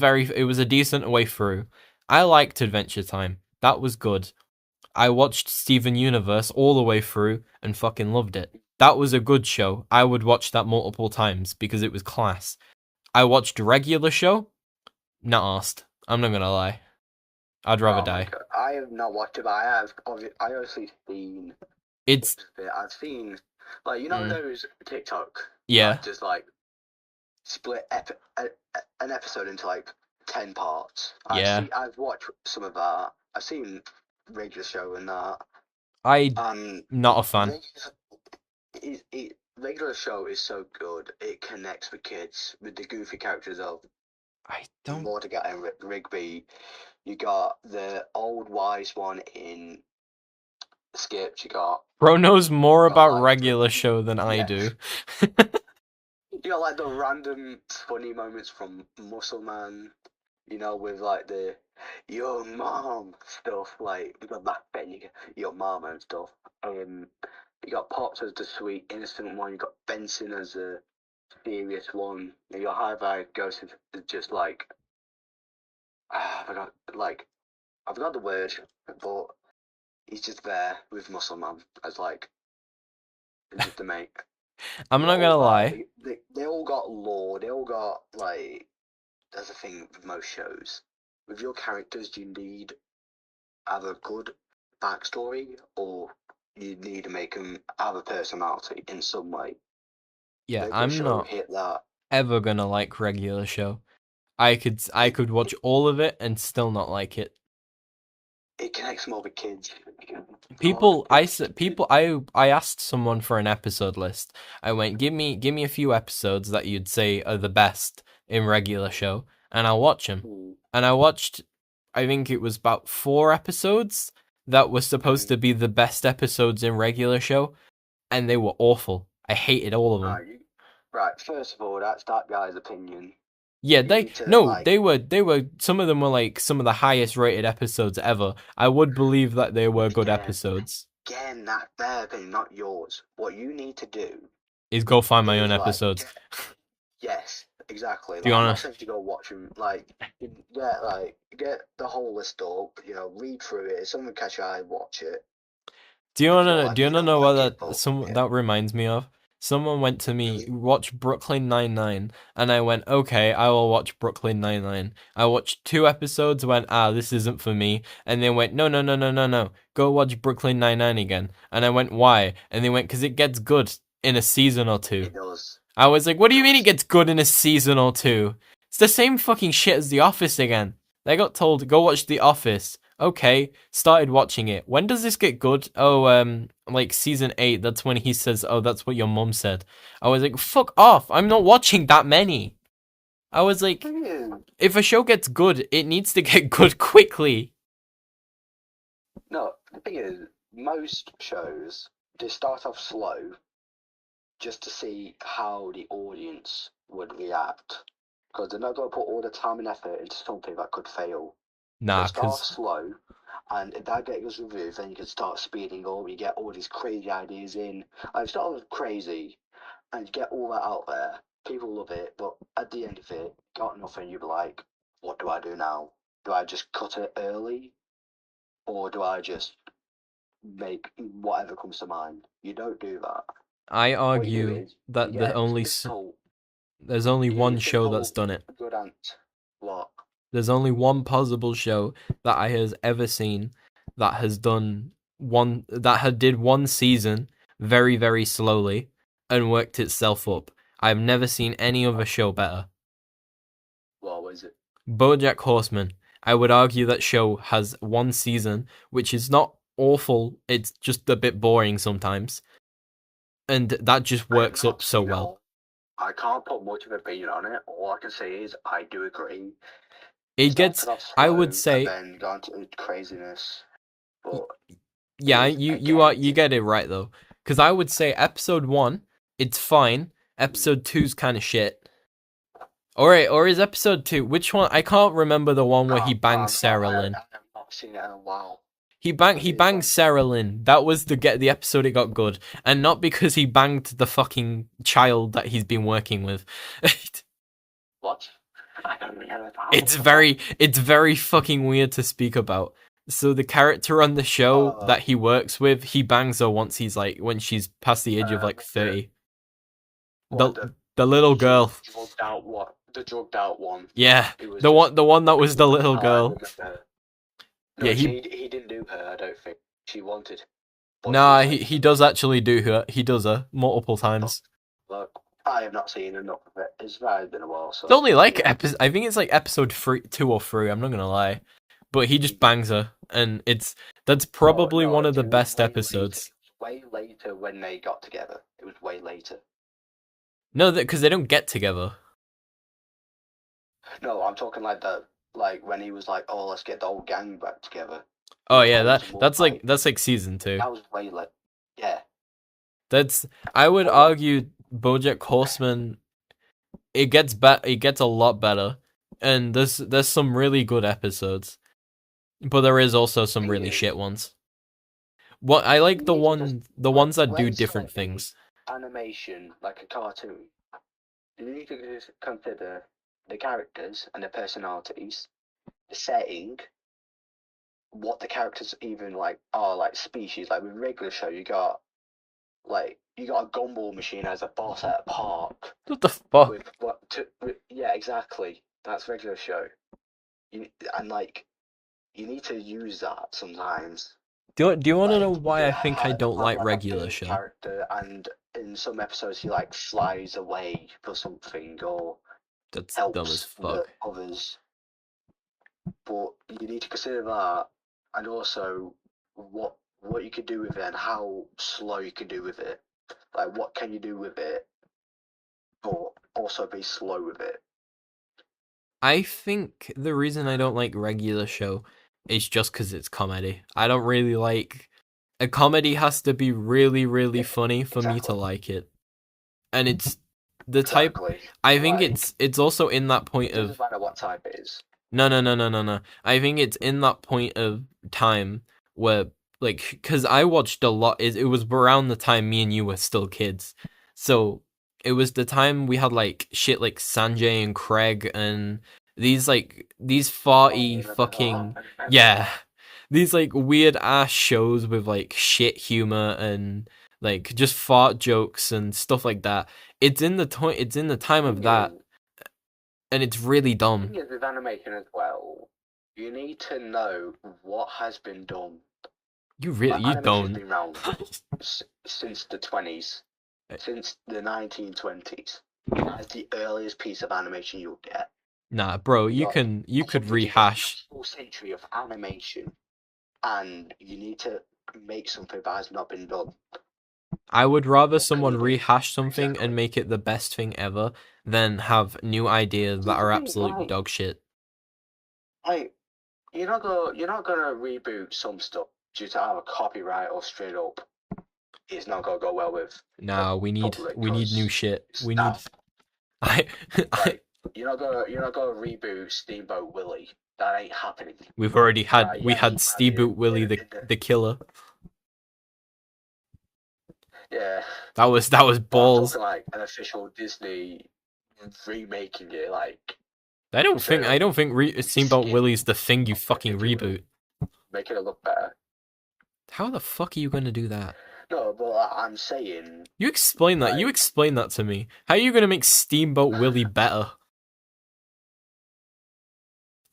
[SPEAKER 1] a decent way through. I liked Adventure Time. That was good. I watched Steven Universe all the way through and fucking loved it. That was a good show. I would watch that multiple times because it was class. I watched Regular Show. Not asked. I'm not gonna lie. I'd rather
[SPEAKER 2] Oh my
[SPEAKER 1] die.
[SPEAKER 2] god. I have not watched it, but I have. I obviously seen.
[SPEAKER 1] It's
[SPEAKER 2] I've seen,
[SPEAKER 1] mm,
[SPEAKER 2] those TikTok
[SPEAKER 1] yeah,
[SPEAKER 2] that just split an episode into 10 parts.
[SPEAKER 1] yeah.
[SPEAKER 2] I've watched some of that. I've seen regular show and that.
[SPEAKER 1] I
[SPEAKER 2] Um,
[SPEAKER 1] not a fan.
[SPEAKER 2] regular show is so good. It connects with kids with the goofy characters of
[SPEAKER 1] I don't.
[SPEAKER 2] Mordecai and Rigby. You got the old wise one in Skip.
[SPEAKER 1] Bro knows more
[SPEAKER 2] You got
[SPEAKER 1] about Regular Show than I
[SPEAKER 2] yeah.
[SPEAKER 1] do.
[SPEAKER 2] You got the random funny moments from Muscle Man. With the your mom stuff. We got back then. You get your mom and stuff. You got Pops as the sweet innocent one. You got Benson as the serious one. You got High Vibe Ghost is just I forgot I forgot the word, but he's just there with Muscle Man as just the mate.
[SPEAKER 1] I'm not gonna lie.
[SPEAKER 2] They all got lore. They all got There's a thing with most shows. With your characters, you need have a good backstory, or you need to make them have a personality in some way.
[SPEAKER 1] Yeah,
[SPEAKER 2] Regular
[SPEAKER 1] I'm
[SPEAKER 2] show
[SPEAKER 1] not
[SPEAKER 2] hit that.
[SPEAKER 1] ever gonna like Regular Show. I could watch all of it and still not like it.
[SPEAKER 2] It connects more with kids.
[SPEAKER 1] I asked someone for an episode list. I went, give me a few episodes that you'd say are the best in Regular Show, and I'll watch them. And I watched, I think it was about 4 episodes that were supposed to be the best episodes in Regular Show, and they were awful. I hated all of them.
[SPEAKER 2] Right. First of all, that's that guy's opinion.
[SPEAKER 1] Yeah,
[SPEAKER 2] They
[SPEAKER 1] were some of them were some of the highest rated episodes ever. I would believe that they were good episodes.
[SPEAKER 2] Again, that's their opinion, not yours. What you need to do
[SPEAKER 1] Is go find my own episodes.
[SPEAKER 2] Yes, exactly.
[SPEAKER 1] Do you
[SPEAKER 2] I'm
[SPEAKER 1] wanna?
[SPEAKER 2] not saying to go watch them. Get the whole list up. Read through it. If something catch your eye, watch it.
[SPEAKER 1] Do you wanna?
[SPEAKER 2] If
[SPEAKER 1] Do you
[SPEAKER 2] you
[SPEAKER 1] wanna
[SPEAKER 2] don't
[SPEAKER 1] know what
[SPEAKER 2] like
[SPEAKER 1] that that reminds me of? Someone went to me, watch Brooklyn Nine-Nine, and I went, okay, I will watch Brooklyn Nine-Nine. I watched 2 episodes, went, this isn't for me, and they went, no, no, no, no, no, no, go watch Brooklyn Nine-Nine again. And I went, why? And they went, because it gets good in a season or 2.
[SPEAKER 2] It does.
[SPEAKER 1] I was like, what do you mean it gets good in a season or 2? It's the same fucking shit as The Office again. They got told, go watch The Office. Okay, started watching it. When does this get good? Oh, like season 8. That's when he says, "Oh, that's what your mom said." I was like, "Fuck off! I'm not watching that many." I was like, if a show gets good, it needs to get good quickly.
[SPEAKER 2] No, the thing is, most shows they start off slow just to see how the audience would react. Because they're not going to put all the time and effort into something that could fail. So
[SPEAKER 1] Nah,
[SPEAKER 2] start off
[SPEAKER 1] cause
[SPEAKER 2] slow, and if that gets reviews, then you can start speeding up. You get all these crazy ideas in. Like start off crazy, and you get all that out there. People love it, but at the end of it, got nothing. You'll be like, what do I do now? Do I just cut it early, or do I just make whatever comes to mind? You don't do that.
[SPEAKER 1] I
[SPEAKER 2] What you do
[SPEAKER 1] argue
[SPEAKER 2] is you
[SPEAKER 1] that
[SPEAKER 2] get a simple,
[SPEAKER 1] there's only
[SPEAKER 2] you get
[SPEAKER 1] one
[SPEAKER 2] a
[SPEAKER 1] show that's
[SPEAKER 2] simple
[SPEAKER 1] done it.
[SPEAKER 2] good answer. What?
[SPEAKER 1] There's only one possible show that I has ever seen that has done one that had did one season very very slowly and worked itself up. I've never seen any other show better.
[SPEAKER 2] What was it?
[SPEAKER 1] BoJack Horseman. I would argue that show has one season, which is not awful. It's just a bit boring sometimes, and that just
[SPEAKER 2] I have
[SPEAKER 1] works
[SPEAKER 2] not
[SPEAKER 1] up so
[SPEAKER 2] seen it
[SPEAKER 1] well.
[SPEAKER 2] all. I can't put much of an opinion on it. All I can say is I do agree. It
[SPEAKER 1] It gets,
[SPEAKER 2] started off
[SPEAKER 1] I would
[SPEAKER 2] slow and
[SPEAKER 1] say,
[SPEAKER 2] then got into craziness, but it
[SPEAKER 1] yeah,
[SPEAKER 2] was
[SPEAKER 1] you get it right though, because I would say episode 1, it's fine. Episode 2's kind of shit. Or is episode 2? Which one? I can't remember the one where he bangs Sarah Lynn.
[SPEAKER 2] I have not seen it in a while.
[SPEAKER 1] He banged Sarah Lynn. That was the episode it got good, and not because he banged the fucking child that he's been working with.
[SPEAKER 2] What? I don't know.
[SPEAKER 1] It's very fucking weird to speak about. So the character on the show that he works with, he bangs her once he's like when she's past the age of like 30.
[SPEAKER 2] What
[SPEAKER 1] The little girl.
[SPEAKER 2] drugged out what? The drugged out one.
[SPEAKER 1] Yeah,
[SPEAKER 2] It was
[SPEAKER 1] the one that was the little girl.
[SPEAKER 2] No,
[SPEAKER 1] Yeah,
[SPEAKER 2] he didn't do her. I don't think she wanted. But
[SPEAKER 1] nah,
[SPEAKER 2] he
[SPEAKER 1] he does actually do her. He does her multiple times.
[SPEAKER 2] Look, I have not seen enough of it. It's been a while, so
[SPEAKER 1] It's only like
[SPEAKER 2] yeah.
[SPEAKER 1] I think it's like episode 2 or 3. I'm not gonna lie, but he just bangs her, and that's probably one of the best episodes.
[SPEAKER 2] Way later when they got together. It was way later.
[SPEAKER 1] No, because they don't get together.
[SPEAKER 2] No, I'm talking like that. Like when he was like, "Oh, let's get the whole gang back together."
[SPEAKER 1] Oh yeah, that's like season 2.
[SPEAKER 2] That was way late. Yeah.
[SPEAKER 1] That's I would argue BoJack Horseman. It gets It gets a lot better, and there's some really good episodes, but there is also some really shit ones. What I like the ones that do different things.
[SPEAKER 2] Animation like a cartoon. You need to consider the characters and the personalities, the setting, what the characters even like are like species. Like with regular show, you got a gumball machine as a boss at a park.
[SPEAKER 1] What the fuck?
[SPEAKER 2] Yeah, exactly. That's regular show. And like you need to use that sometimes.
[SPEAKER 1] Do you want to know
[SPEAKER 2] Like
[SPEAKER 1] why I think I don't like
[SPEAKER 2] a
[SPEAKER 1] regular
[SPEAKER 2] big
[SPEAKER 1] show?
[SPEAKER 2] character, and in some episodes he like flies away for something or
[SPEAKER 1] That's dumb as
[SPEAKER 2] helps the
[SPEAKER 1] fuck.
[SPEAKER 2] others. But you need to consider that, and also what you could do with it and how slow you can do with it. Like what can you do with it, but also be slow with it.
[SPEAKER 1] I think the reason I don't like regular show is just because it's comedy. I don't really like a comedy has to be really really funny for me to like it, and it's the type. I think it's also in that point
[SPEAKER 2] It doesn't
[SPEAKER 1] of
[SPEAKER 2] matter what type it is.
[SPEAKER 1] no. I think it's in that point of time where like because I watched a lot. It was around the time me and you were still kids, so it was the time we had like shit like Sanjay and Craig and these farty fucking yeah, these like weird ass shows with like shit humor and like just fart jokes and stuff like that. It's in the time of that, and it's really dumb.
[SPEAKER 2] The thing is with animation as well, you need to know what has been done.
[SPEAKER 1] You don't.
[SPEAKER 2] Been around since the 20s, since the 1920s. That's the earliest piece of animation you'll get.
[SPEAKER 1] Nah, bro, you could rehash.
[SPEAKER 2] A full century of animation. and you need to make something that has not been done.
[SPEAKER 1] I would rather
[SPEAKER 2] What can
[SPEAKER 1] someone
[SPEAKER 2] you do?
[SPEAKER 1] rehash something
[SPEAKER 2] Exactly.
[SPEAKER 1] and make it the best thing ever than have new ideas that are
[SPEAKER 2] Here's the thing,
[SPEAKER 1] absolute
[SPEAKER 2] like-
[SPEAKER 1] dog shit.
[SPEAKER 2] Like, you're not gonna reboot some stuff due to either copyright or straight up it's not gonna go well with
[SPEAKER 1] Nah, we need
[SPEAKER 2] public,
[SPEAKER 1] new
[SPEAKER 2] 'cause
[SPEAKER 1] shit.
[SPEAKER 2] it's
[SPEAKER 1] We need.
[SPEAKER 2] that-
[SPEAKER 1] I
[SPEAKER 2] like you're not gonna reboot Steamboat Willie. That ain't happening.
[SPEAKER 1] we've already had
[SPEAKER 2] Yeah,
[SPEAKER 1] had Steamboat Willie the killer.
[SPEAKER 2] Yeah,
[SPEAKER 1] That was
[SPEAKER 2] but I'm
[SPEAKER 1] balls.
[SPEAKER 2] talking like an official Disney remaking it. Like
[SPEAKER 1] I don't think Steamboat
[SPEAKER 2] reskin
[SPEAKER 1] Willie's the thing you
[SPEAKER 2] something
[SPEAKER 1] fucking
[SPEAKER 2] into it,
[SPEAKER 1] reboot.
[SPEAKER 2] making it look better.
[SPEAKER 1] How the fuck are you gonna do that?
[SPEAKER 2] No, but I'm saying
[SPEAKER 1] You explain that. You
[SPEAKER 2] like-
[SPEAKER 1] explain that to me. How are you gonna make Steamboat Willie better?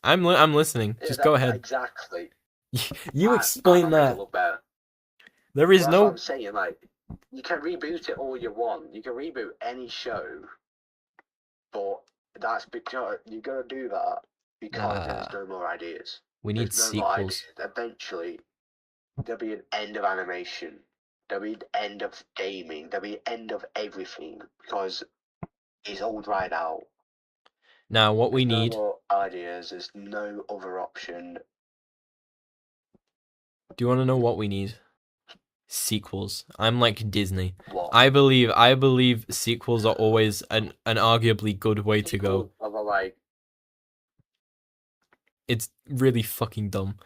[SPEAKER 1] I'm listening.
[SPEAKER 2] yeah,
[SPEAKER 1] Just go ahead.
[SPEAKER 2] Exactly.
[SPEAKER 1] You explain
[SPEAKER 2] I'm not making
[SPEAKER 1] that.
[SPEAKER 2] it look better.
[SPEAKER 1] There is
[SPEAKER 2] That's
[SPEAKER 1] no.
[SPEAKER 2] what I'm saying. Like, you can reboot it all you want. You can reboot any show, but that's because you gotta do that because there's no more ideas.
[SPEAKER 1] We need
[SPEAKER 2] There's no more
[SPEAKER 1] sequels.
[SPEAKER 2] ideas. Eventually, there'll be an end of animation. There'll be an end of gaming. There'll be an end of everything because it's all dried out.
[SPEAKER 1] Now, what we
[SPEAKER 2] There's
[SPEAKER 1] need.
[SPEAKER 2] no more ideas. There's no other option.
[SPEAKER 1] Do you want to know what we need? Sequels. I'm like Disney.
[SPEAKER 2] What?
[SPEAKER 1] I believe sequels are always an arguably good way to go.
[SPEAKER 2] Like,
[SPEAKER 1] It's really fucking dumb.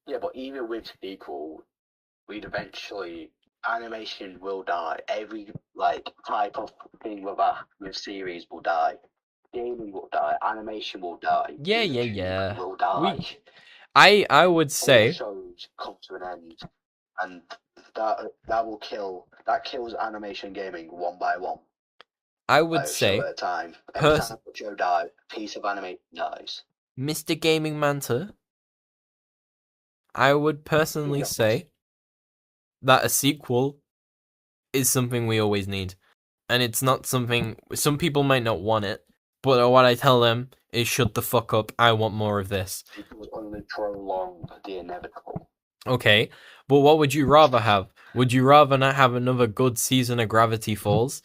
[SPEAKER 2] yeah, but even with sequel, we'd eventually animation will die. Every like type of thing with series will die. Gaming will die. Animation will die.
[SPEAKER 1] Yeah.
[SPEAKER 2] YouTube will die.
[SPEAKER 1] I would
[SPEAKER 2] All
[SPEAKER 1] say
[SPEAKER 2] shows come to an end, and that kills animation gaming one by one.
[SPEAKER 1] I would
[SPEAKER 2] Like,
[SPEAKER 1] say
[SPEAKER 2] show at a time. Every time a show dies, a piece of anime dies.
[SPEAKER 1] Mr. Gaming Manta, I would personally say that a sequel is something we always need. And it's not something, some people might not want it, but what I tell them is shut the fuck up, I want more of this.
[SPEAKER 2] Sequels only prolong the inevitable.
[SPEAKER 1] Okay, but what would you rather have? Would you rather not have another good season of Gravity Falls,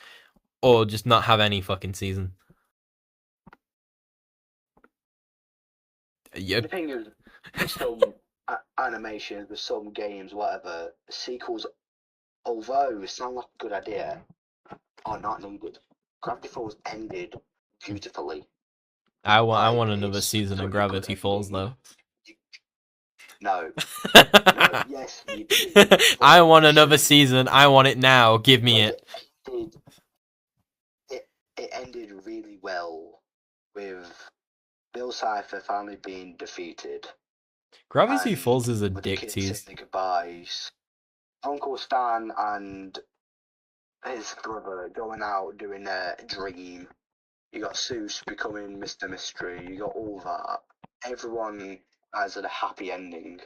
[SPEAKER 1] or just not have any fucking season?
[SPEAKER 2] The thing is, with some animations, with some games, whatever, sequels, although sound like a good idea, are not needed. Gravity Falls ended beautifully.
[SPEAKER 1] I want another season of Gravity Falls though.
[SPEAKER 2] No. No, yes, you do.
[SPEAKER 1] I want another season. I want it now. Give me it.
[SPEAKER 2] It ended really well with Bill Cipher finally being defeated.
[SPEAKER 1] Gravity Falls is a
[SPEAKER 2] with the
[SPEAKER 1] dick
[SPEAKER 2] kids
[SPEAKER 1] tease.
[SPEAKER 2] saying their goodbyes. Uncle Stan and his brother going out doing a dream. You got Seuss becoming Mr. Mystery. You got all that. Everyone has a happy ending.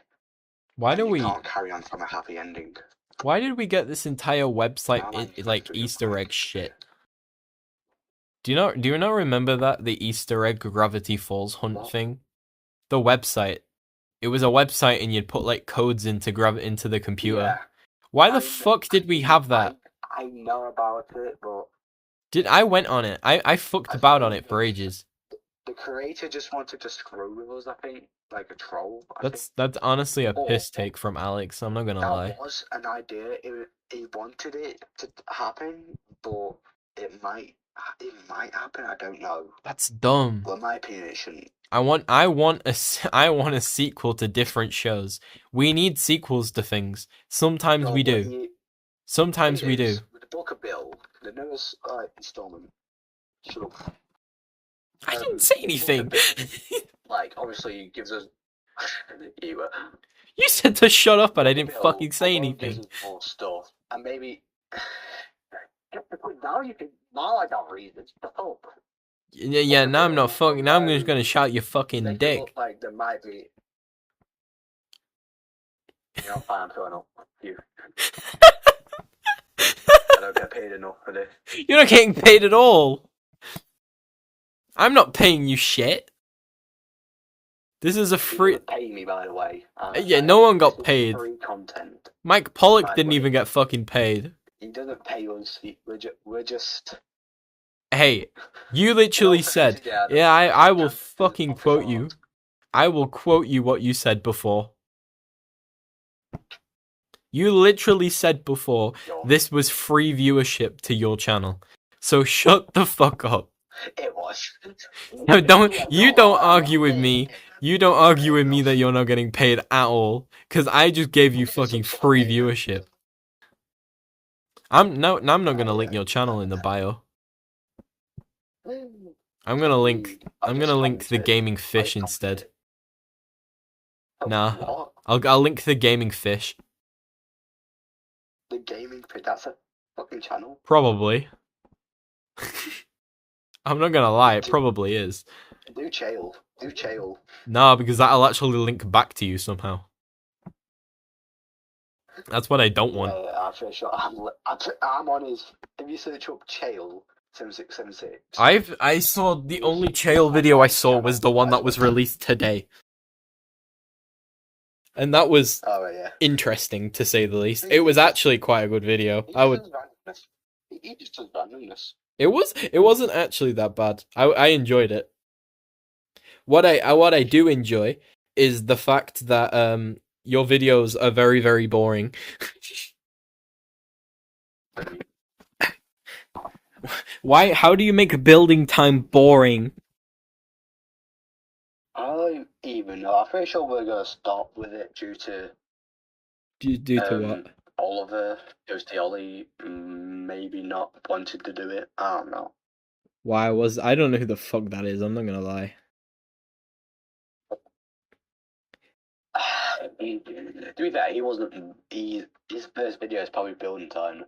[SPEAKER 1] Why do we
[SPEAKER 2] can't carry on from a happy ending?
[SPEAKER 1] Why did we get this entire website like Easter egg shit? Do you not remember that the Easter egg Gravity Falls hunt thing? The website. It was a website and you'd put like codes into the computer.
[SPEAKER 2] Yeah.
[SPEAKER 1] Why the fuck did we have that?
[SPEAKER 2] I know about it, but
[SPEAKER 1] I went on it. I fucked about on it for ages.
[SPEAKER 2] The creator just wanted to screw with us, I think. Like a troll.
[SPEAKER 1] That's honestly a piss take from Alex, I'm not gonna lie.
[SPEAKER 2] That was an idea. He wanted it to happen, but it might happen, I don't know.
[SPEAKER 1] That's dumb.
[SPEAKER 2] But in my opinion, it shouldn't.
[SPEAKER 1] I want a sequel to different shows. We need sequels to things. Sometimes we do. Sometimes we do.
[SPEAKER 2] With the Book of Bill, the newest installment. Shut up.
[SPEAKER 1] I didn't say anything.
[SPEAKER 2] Like, obviously, it gives us.
[SPEAKER 1] You said to shut up, but I didn't fucking say anything.
[SPEAKER 2] Gives us more stuff, and maybe. Now I got reasons to hope.
[SPEAKER 1] Yeah. Now I'm not fucking. Now I'm just gonna shout your fucking dick.
[SPEAKER 2] Look like there might be. You know, fine, I'm throwing up. You. I don't get paid enough for this.
[SPEAKER 1] You're not getting paid at all. I'm not paying you shit. This is a free.
[SPEAKER 2] Pay me, by the way.
[SPEAKER 1] Yeah, no one got paid.
[SPEAKER 2] Free content.
[SPEAKER 1] Mike Pollock didn't even get fucking paid.
[SPEAKER 2] He doesn't pay us. We're just.
[SPEAKER 1] Hey, you literally said, yeah, I will fucking quote you. I will quote you what you said before. You literally said before this was free viewership to your channel. So shut the fuck up.
[SPEAKER 2] It was.
[SPEAKER 1] No, don't argue with me. You don't argue with me that you're not getting paid at all. Cause I just gave you fucking free viewership. I'm not gonna link your channel in the bio. I'm gonna link the gaming fish instead. Nah. I'll link the gaming fish.
[SPEAKER 2] The gaming fish, that's a fucking channel.
[SPEAKER 1] Probably. I'm not gonna lie, it probably is.
[SPEAKER 2] Do chill.
[SPEAKER 1] Nah, because that'll actually link back to you somehow. That's what I don't want.
[SPEAKER 2] I'm pretty sure I'm on his. If you search up Chael 7676.
[SPEAKER 1] I saw the only Chael video I saw was the one that was released today. And that was interesting, to say the least. It was actually quite a good video.
[SPEAKER 2] He just does randomness.
[SPEAKER 1] It wasn't actually that bad. I enjoyed it. What I do enjoy is the fact that your videos are very, very boring. Why? How do you make building time boring?
[SPEAKER 2] I don't even know. I'm pretty sure we're gonna stop with it due to
[SPEAKER 1] what?
[SPEAKER 2] Oliver, Ollie, maybe not wanted to do it. I don't know.
[SPEAKER 1] I don't know who the fuck that is. I'm not gonna lie.
[SPEAKER 2] To be fair, he wasn't. His first video is probably building time.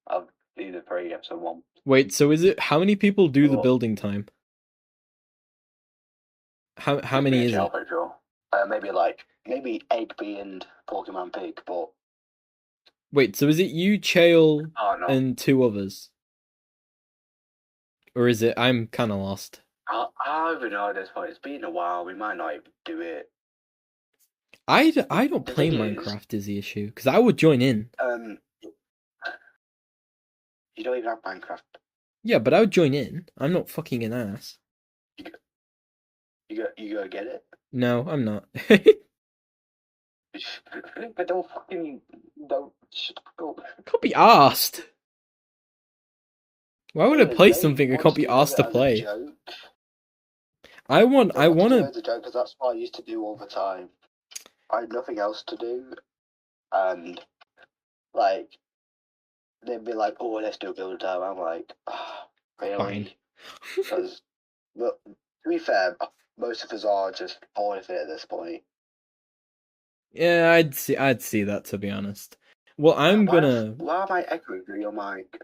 [SPEAKER 2] Of either pre episode 1.
[SPEAKER 1] Wait, so is it? How many people do the building time? How many is it?
[SPEAKER 2] Sure. Maybe Egby and Pokemon Pig, but.
[SPEAKER 1] Wait, so is it you, Chael, and 2 others? Or is it? I'm kind of lost.
[SPEAKER 2] I don't even know at this point. It's been a while. We might not even do it.
[SPEAKER 1] I don't play Minecraft is the issue, because I would join in.
[SPEAKER 2] You don't even have Minecraft.
[SPEAKER 1] Yeah, but I would join in. I'm not fucking an ass.
[SPEAKER 2] You gonna get it?
[SPEAKER 1] No, I'm not.
[SPEAKER 2] But don't go.
[SPEAKER 1] Can't be asked. Why would I play something I can't be asked to play? I want to.
[SPEAKER 2] It's a joke because that's what I used to do all the time. I had nothing else to do, and they'd be like, "Oh, let's do a build time." I'm like, really?
[SPEAKER 1] Fine.
[SPEAKER 2] But to be fair, most of us are just bored of it at this point.
[SPEAKER 1] Yeah, I'd see that, to be honest. Well,
[SPEAKER 2] Why am I echoing through your mic?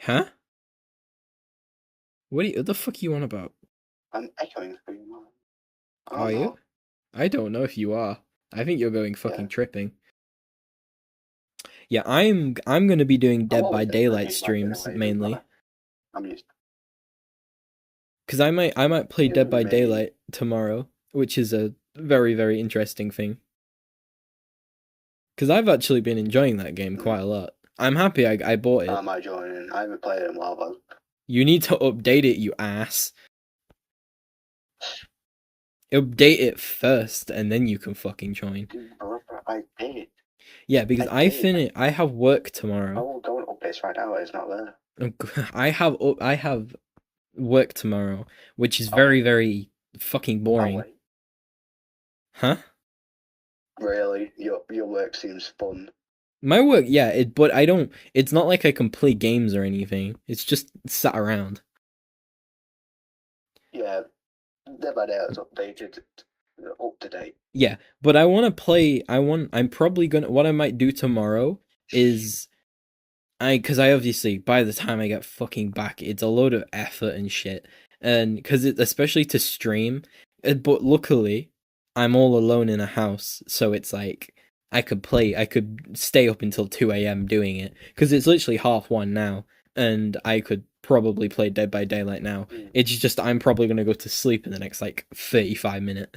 [SPEAKER 1] Huh? What the fuck are you on about?
[SPEAKER 2] I'm echoing through your mic.
[SPEAKER 1] Are you? I don't know if you are. I think you're going fucking tripping. Yeah, I'm gonna be doing Dead by Daylight streams mainly.
[SPEAKER 2] I'm used.
[SPEAKER 1] Because I might play Dead by Daylight tomorrow, which is a very, very interesting thing. Because I've actually been enjoying that game quite a lot. I'm happy I bought it.
[SPEAKER 2] I might join in. I haven't played it in a while though.
[SPEAKER 1] You need to update it, you ass. Update it first, and then you can fucking join.
[SPEAKER 2] I did.
[SPEAKER 1] Yeah, because I have work tomorrow.
[SPEAKER 2] I won't go on updates right now. It's not there.
[SPEAKER 1] I have work tomorrow, which is very, very fucking boring. Huh?
[SPEAKER 2] Really? Your work seems fun.
[SPEAKER 1] My work, yeah, but I don't. It's not like I can play games or anything. It's just sat around.
[SPEAKER 2] Yeah, Dead by Daylight is updated, up to date.
[SPEAKER 1] Yeah, but I want to play. I'm probably gonna. What I might do tomorrow is, because I obviously by the time I get fucking back, it's a load of effort and shit, and because especially to stream. But luckily, I'm all alone in a house, so it's like I could stay up until 2 a.m. doing it, because it's literally 1:30 now, and I could probably play Dead by Daylight now. It's just I'm probably gonna go to sleep in the next like 35 minutes.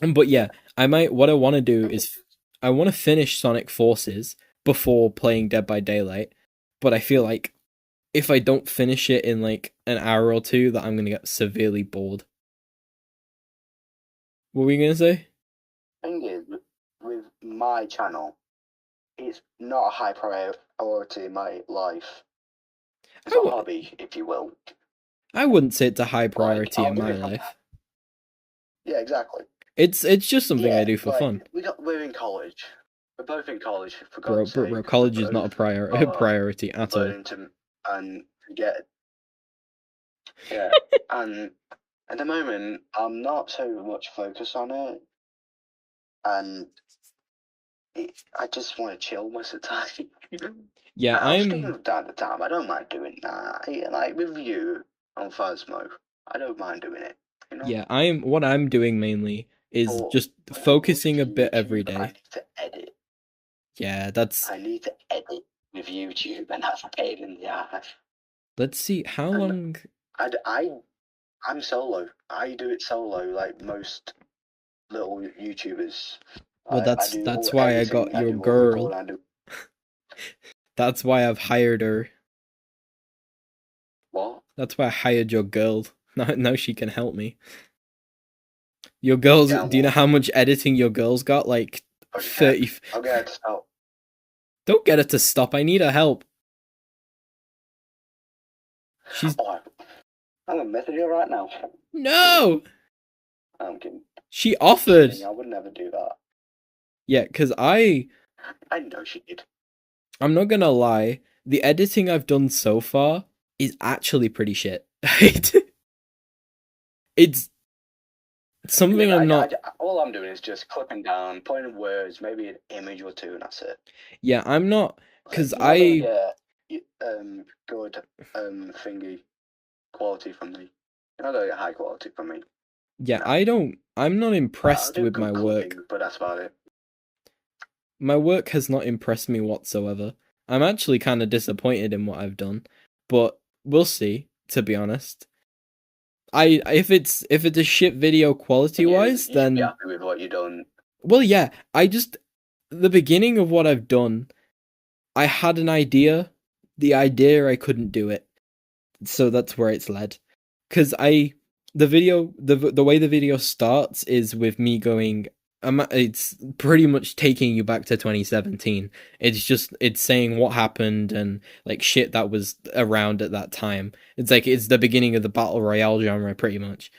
[SPEAKER 1] But yeah, I might. What I want to do is I want to finish Sonic Forces before playing Dead by Daylight. But I feel like if I don't finish it in like an hour or two, that I'm gonna get severely bored. What were you gonna say?
[SPEAKER 2] Thing is, with my channel, it's not a high priority in my life. It's a hobby, if you will.
[SPEAKER 1] I wouldn't say it's a high priority in my life.
[SPEAKER 2] Yeah, exactly.
[SPEAKER 1] It's just something I do for fun.
[SPEAKER 2] We're in college. We're both in college, for
[SPEAKER 1] Bro,
[SPEAKER 2] God's sake.
[SPEAKER 1] bro, college is not a priority at all.
[SPEAKER 2] And get yeah, and at the moment, I'm not so much focused on it, and I just want to chill most of the time.
[SPEAKER 1] Yeah,
[SPEAKER 2] Speaking of time to time, I don't mind doing that. Like with you on Phasmo, I don't mind doing it. You know?
[SPEAKER 1] Yeah, what I'm doing mainly is just focusing a bit every day.
[SPEAKER 2] I need to edit.
[SPEAKER 1] Yeah, I
[SPEAKER 2] need to edit with YouTube, and that's a pain in the ass.
[SPEAKER 1] Let's see how long.
[SPEAKER 2] I'm solo. I do it solo, like most little YouTubers.
[SPEAKER 1] Well, that's why I got your girl. That's why I've hired her.
[SPEAKER 2] What?
[SPEAKER 1] That's why I hired your girl. Now she can help me. Your girls. Do you know how much editing your girl's got? Like 30.
[SPEAKER 2] I'll get her to stop.
[SPEAKER 1] Don't get her to stop. I need her help.
[SPEAKER 2] I'm gonna message her right now.
[SPEAKER 1] No.
[SPEAKER 2] I'm kidding.
[SPEAKER 1] She offered.
[SPEAKER 2] I would never do that.
[SPEAKER 1] Yeah, because I
[SPEAKER 2] know she did.
[SPEAKER 1] I'm not gonna lie. The editing I've done so far is actually pretty shit. It's something I'm not.
[SPEAKER 2] All I'm doing is just clipping down, putting words, maybe an image or two, and that's it.
[SPEAKER 1] Yeah, I'm not, because
[SPEAKER 2] good thingy quality from me. You're not gonna get high quality from me.
[SPEAKER 1] Yeah, no. I'm not impressed with my work.
[SPEAKER 2] But that's about it.
[SPEAKER 1] My work has not impressed me whatsoever. I'm actually kind of disappointed in what I've done, but we'll see. To be honest, if it's a shit video quality wise, then
[SPEAKER 2] you should be happy with what you've done.
[SPEAKER 1] Well, yeah, the beginning of what I've done, I had an idea. The idea I couldn't do it, so that's where it's led. Because the way the video starts is with me going. It's pretty much taking you back to 2017. It's saying what happened and like shit that was around at that time. It's like it's the beginning of the battle royale genre, pretty much.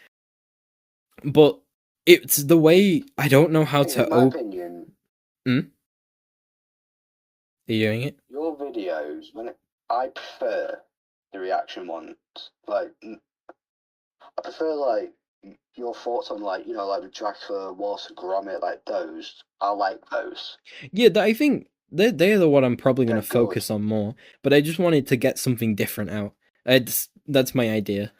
[SPEAKER 1] But it's the way I don't know how to.
[SPEAKER 2] In my opinion,
[SPEAKER 1] Are you doing it?
[SPEAKER 2] Your videos, I prefer the reaction ones. Like, I prefer like your thoughts on like the Dracula, Waltz, Gromit, like those. I like those.
[SPEAKER 1] Yeah, I think they're the one I'm probably going to focus on more. But I just wanted to get something different out. That's my idea.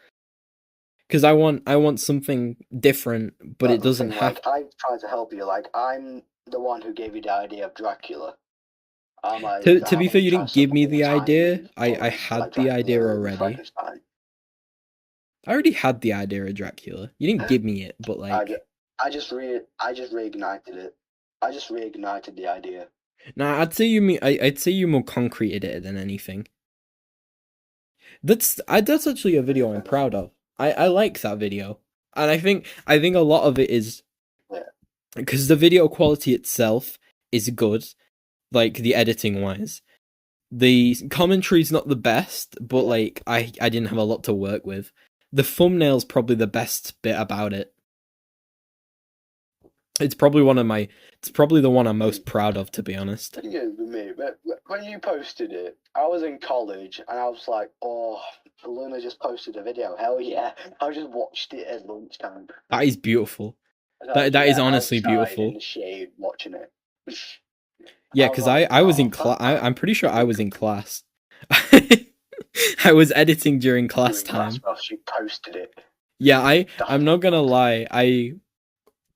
[SPEAKER 1] Because I want something different, but it doesn't have.
[SPEAKER 2] Like, I've tried to help you. Like, I'm the one who gave you the idea of Dracula.
[SPEAKER 1] To be fair, you didn't give me the idea. I had the idea already. I already had the idea of Dracula. You didn't give me it, but like
[SPEAKER 2] I just reignited it. I just reignited the idea.
[SPEAKER 1] Nah, I'd say you more concreted it than anything. That's actually a video I'm proud of. I like that video, and I think a lot of it is because the video quality itself is good, like the editing wise. The commentary's not the best, but like I didn't have a lot to work with. The thumbnail's probably the best bit about it. It's probably the one I'm most proud of, to be honest.
[SPEAKER 2] The thing is with me, when you posted it, I was in college and I was like, oh, Luna just posted a video. Hell yeah! I just watched it at lunchtime.
[SPEAKER 1] That is beautiful. That is honestly beautiful.
[SPEAKER 2] In the shade watching it.
[SPEAKER 1] Yeah, because I was in class. I'm pretty sure I was in class. I was editing during class time.
[SPEAKER 2] She posted it.
[SPEAKER 1] Yeah, I'm not gonna lie.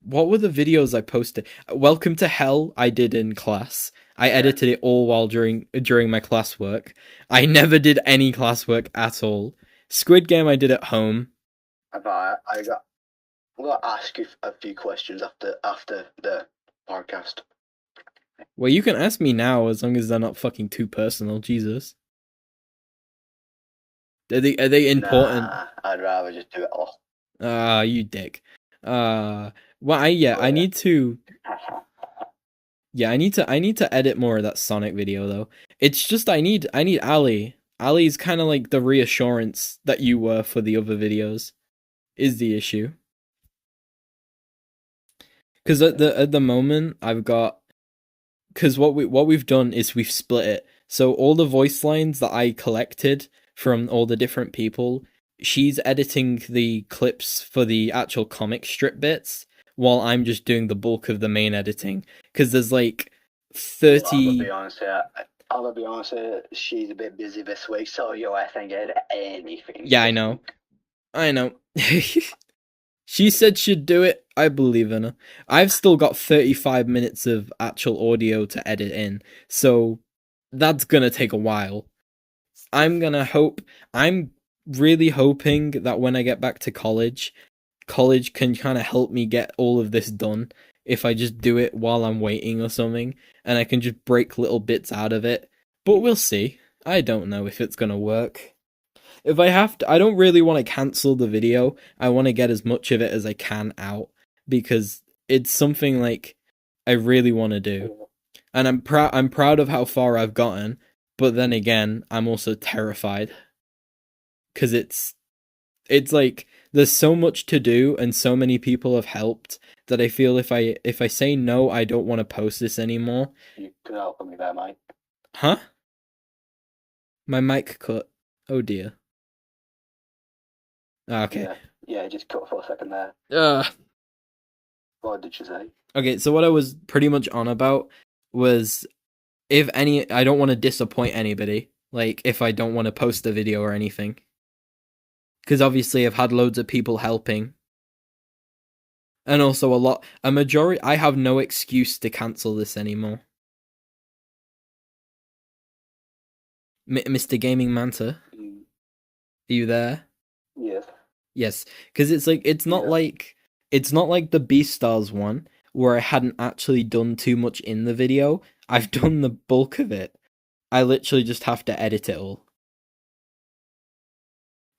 [SPEAKER 1] What were the videos I posted? Welcome to Hell I did in class. I edited it all while during my classwork. I never did any classwork at all. Squid Game I did at home.
[SPEAKER 2] I got. I'm gonna ask you a few questions after the podcast.
[SPEAKER 1] Well, you can ask me now as long as they're not fucking too personal. Jesus. Are they important?
[SPEAKER 2] Nah, I'd rather just do it all.
[SPEAKER 1] You dick. Well, I need to. Yeah, I need to edit more of that Sonic video though. It's just I need Ali. Ali's kind of like the reassurance that you were for the other videos. Is the issue? Because at the moment I've got because what we've done is we've split it. So all the voice lines that I collected from all the different people, she's editing the clips for the actual comic strip bits, while I'm just doing the bulk of the main editing. Because there's like 30.
[SPEAKER 2] Well, I'm gonna be honest here. I'm gonna be honest here. She's a bit busy this week, so you ain't get anything.
[SPEAKER 1] Yeah, I know. I know. She said she'd do it. I believe in her. I've still got 35 minutes of actual audio to edit in, so that's gonna take a while. I'm really hoping that when I get back to college can kind of help me get all of this done if I just do it while I'm waiting or something, and I can just break little bits out of it. But we'll see. I don't know if it's gonna work. If I have to, I don't really want to cancel the video. I want to get as much of it as I can out because it's something like I really want to do. And I'm proud of how far I've gotten, but then again, I'm also terrified cuz it's like there's so much to do and so many people have helped that I feel if I say no, I don't want to post this anymore.
[SPEAKER 2] You could help me there, mate.
[SPEAKER 1] Huh? My mic cut. Oh dear. Okay.
[SPEAKER 2] Yeah, just cut for a second there. What did you say?
[SPEAKER 1] Okay, so what I was pretty much on about was if any, I don't want to disappoint anybody. Like, if I don't want to post a video or anything. Because obviously I've had loads of people helping. And also a majority, I have no excuse to cancel this anymore. Mr. GamingManta? Are you there?
[SPEAKER 2] Yes.
[SPEAKER 1] Yes, because it's like, it's not like the Beastars one, where I hadn't actually done too much in the video. I've done the bulk of it. I literally just have to edit it all.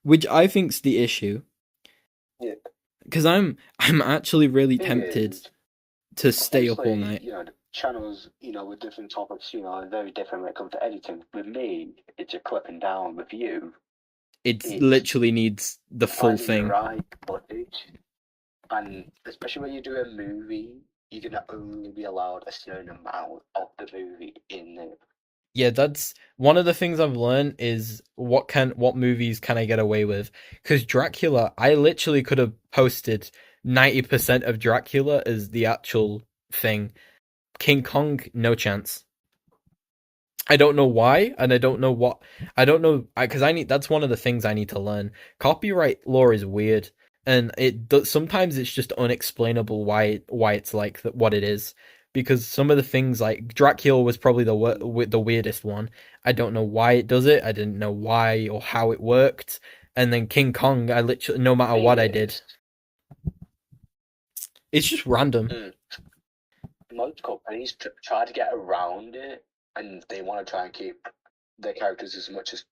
[SPEAKER 1] Which I think's the issue.
[SPEAKER 2] Yeah.
[SPEAKER 1] Because I'm actually really tempted to stay up all night.
[SPEAKER 2] You know, the channels, you know, with different topics, you know, are very different when it comes to editing. With me, it's a clipping down. With you,
[SPEAKER 1] It literally needs the full thing.
[SPEAKER 2] Right footage. And especially when you do a movie, you can only be allowed a certain amount of the movie in there.
[SPEAKER 1] Yeah, that's one of the things I've learned is what movies can I get away with? Because Dracula, I literally could have posted 90% of Dracula as the actual thing. King Kong, no chance. I don't know why, and I don't know because I need. That's one of the things I need to learn. Copyright law is weird, and sometimes it's just unexplainable why it's like what it is. Because some of the things like Dracula was probably the weirdest one. I don't know why it does it. I didn't know why or how it worked. And then King Kong, I literally no matter what I did, it's just random.
[SPEAKER 2] Most companies try to get around it, and they want to try and keep their characters as much as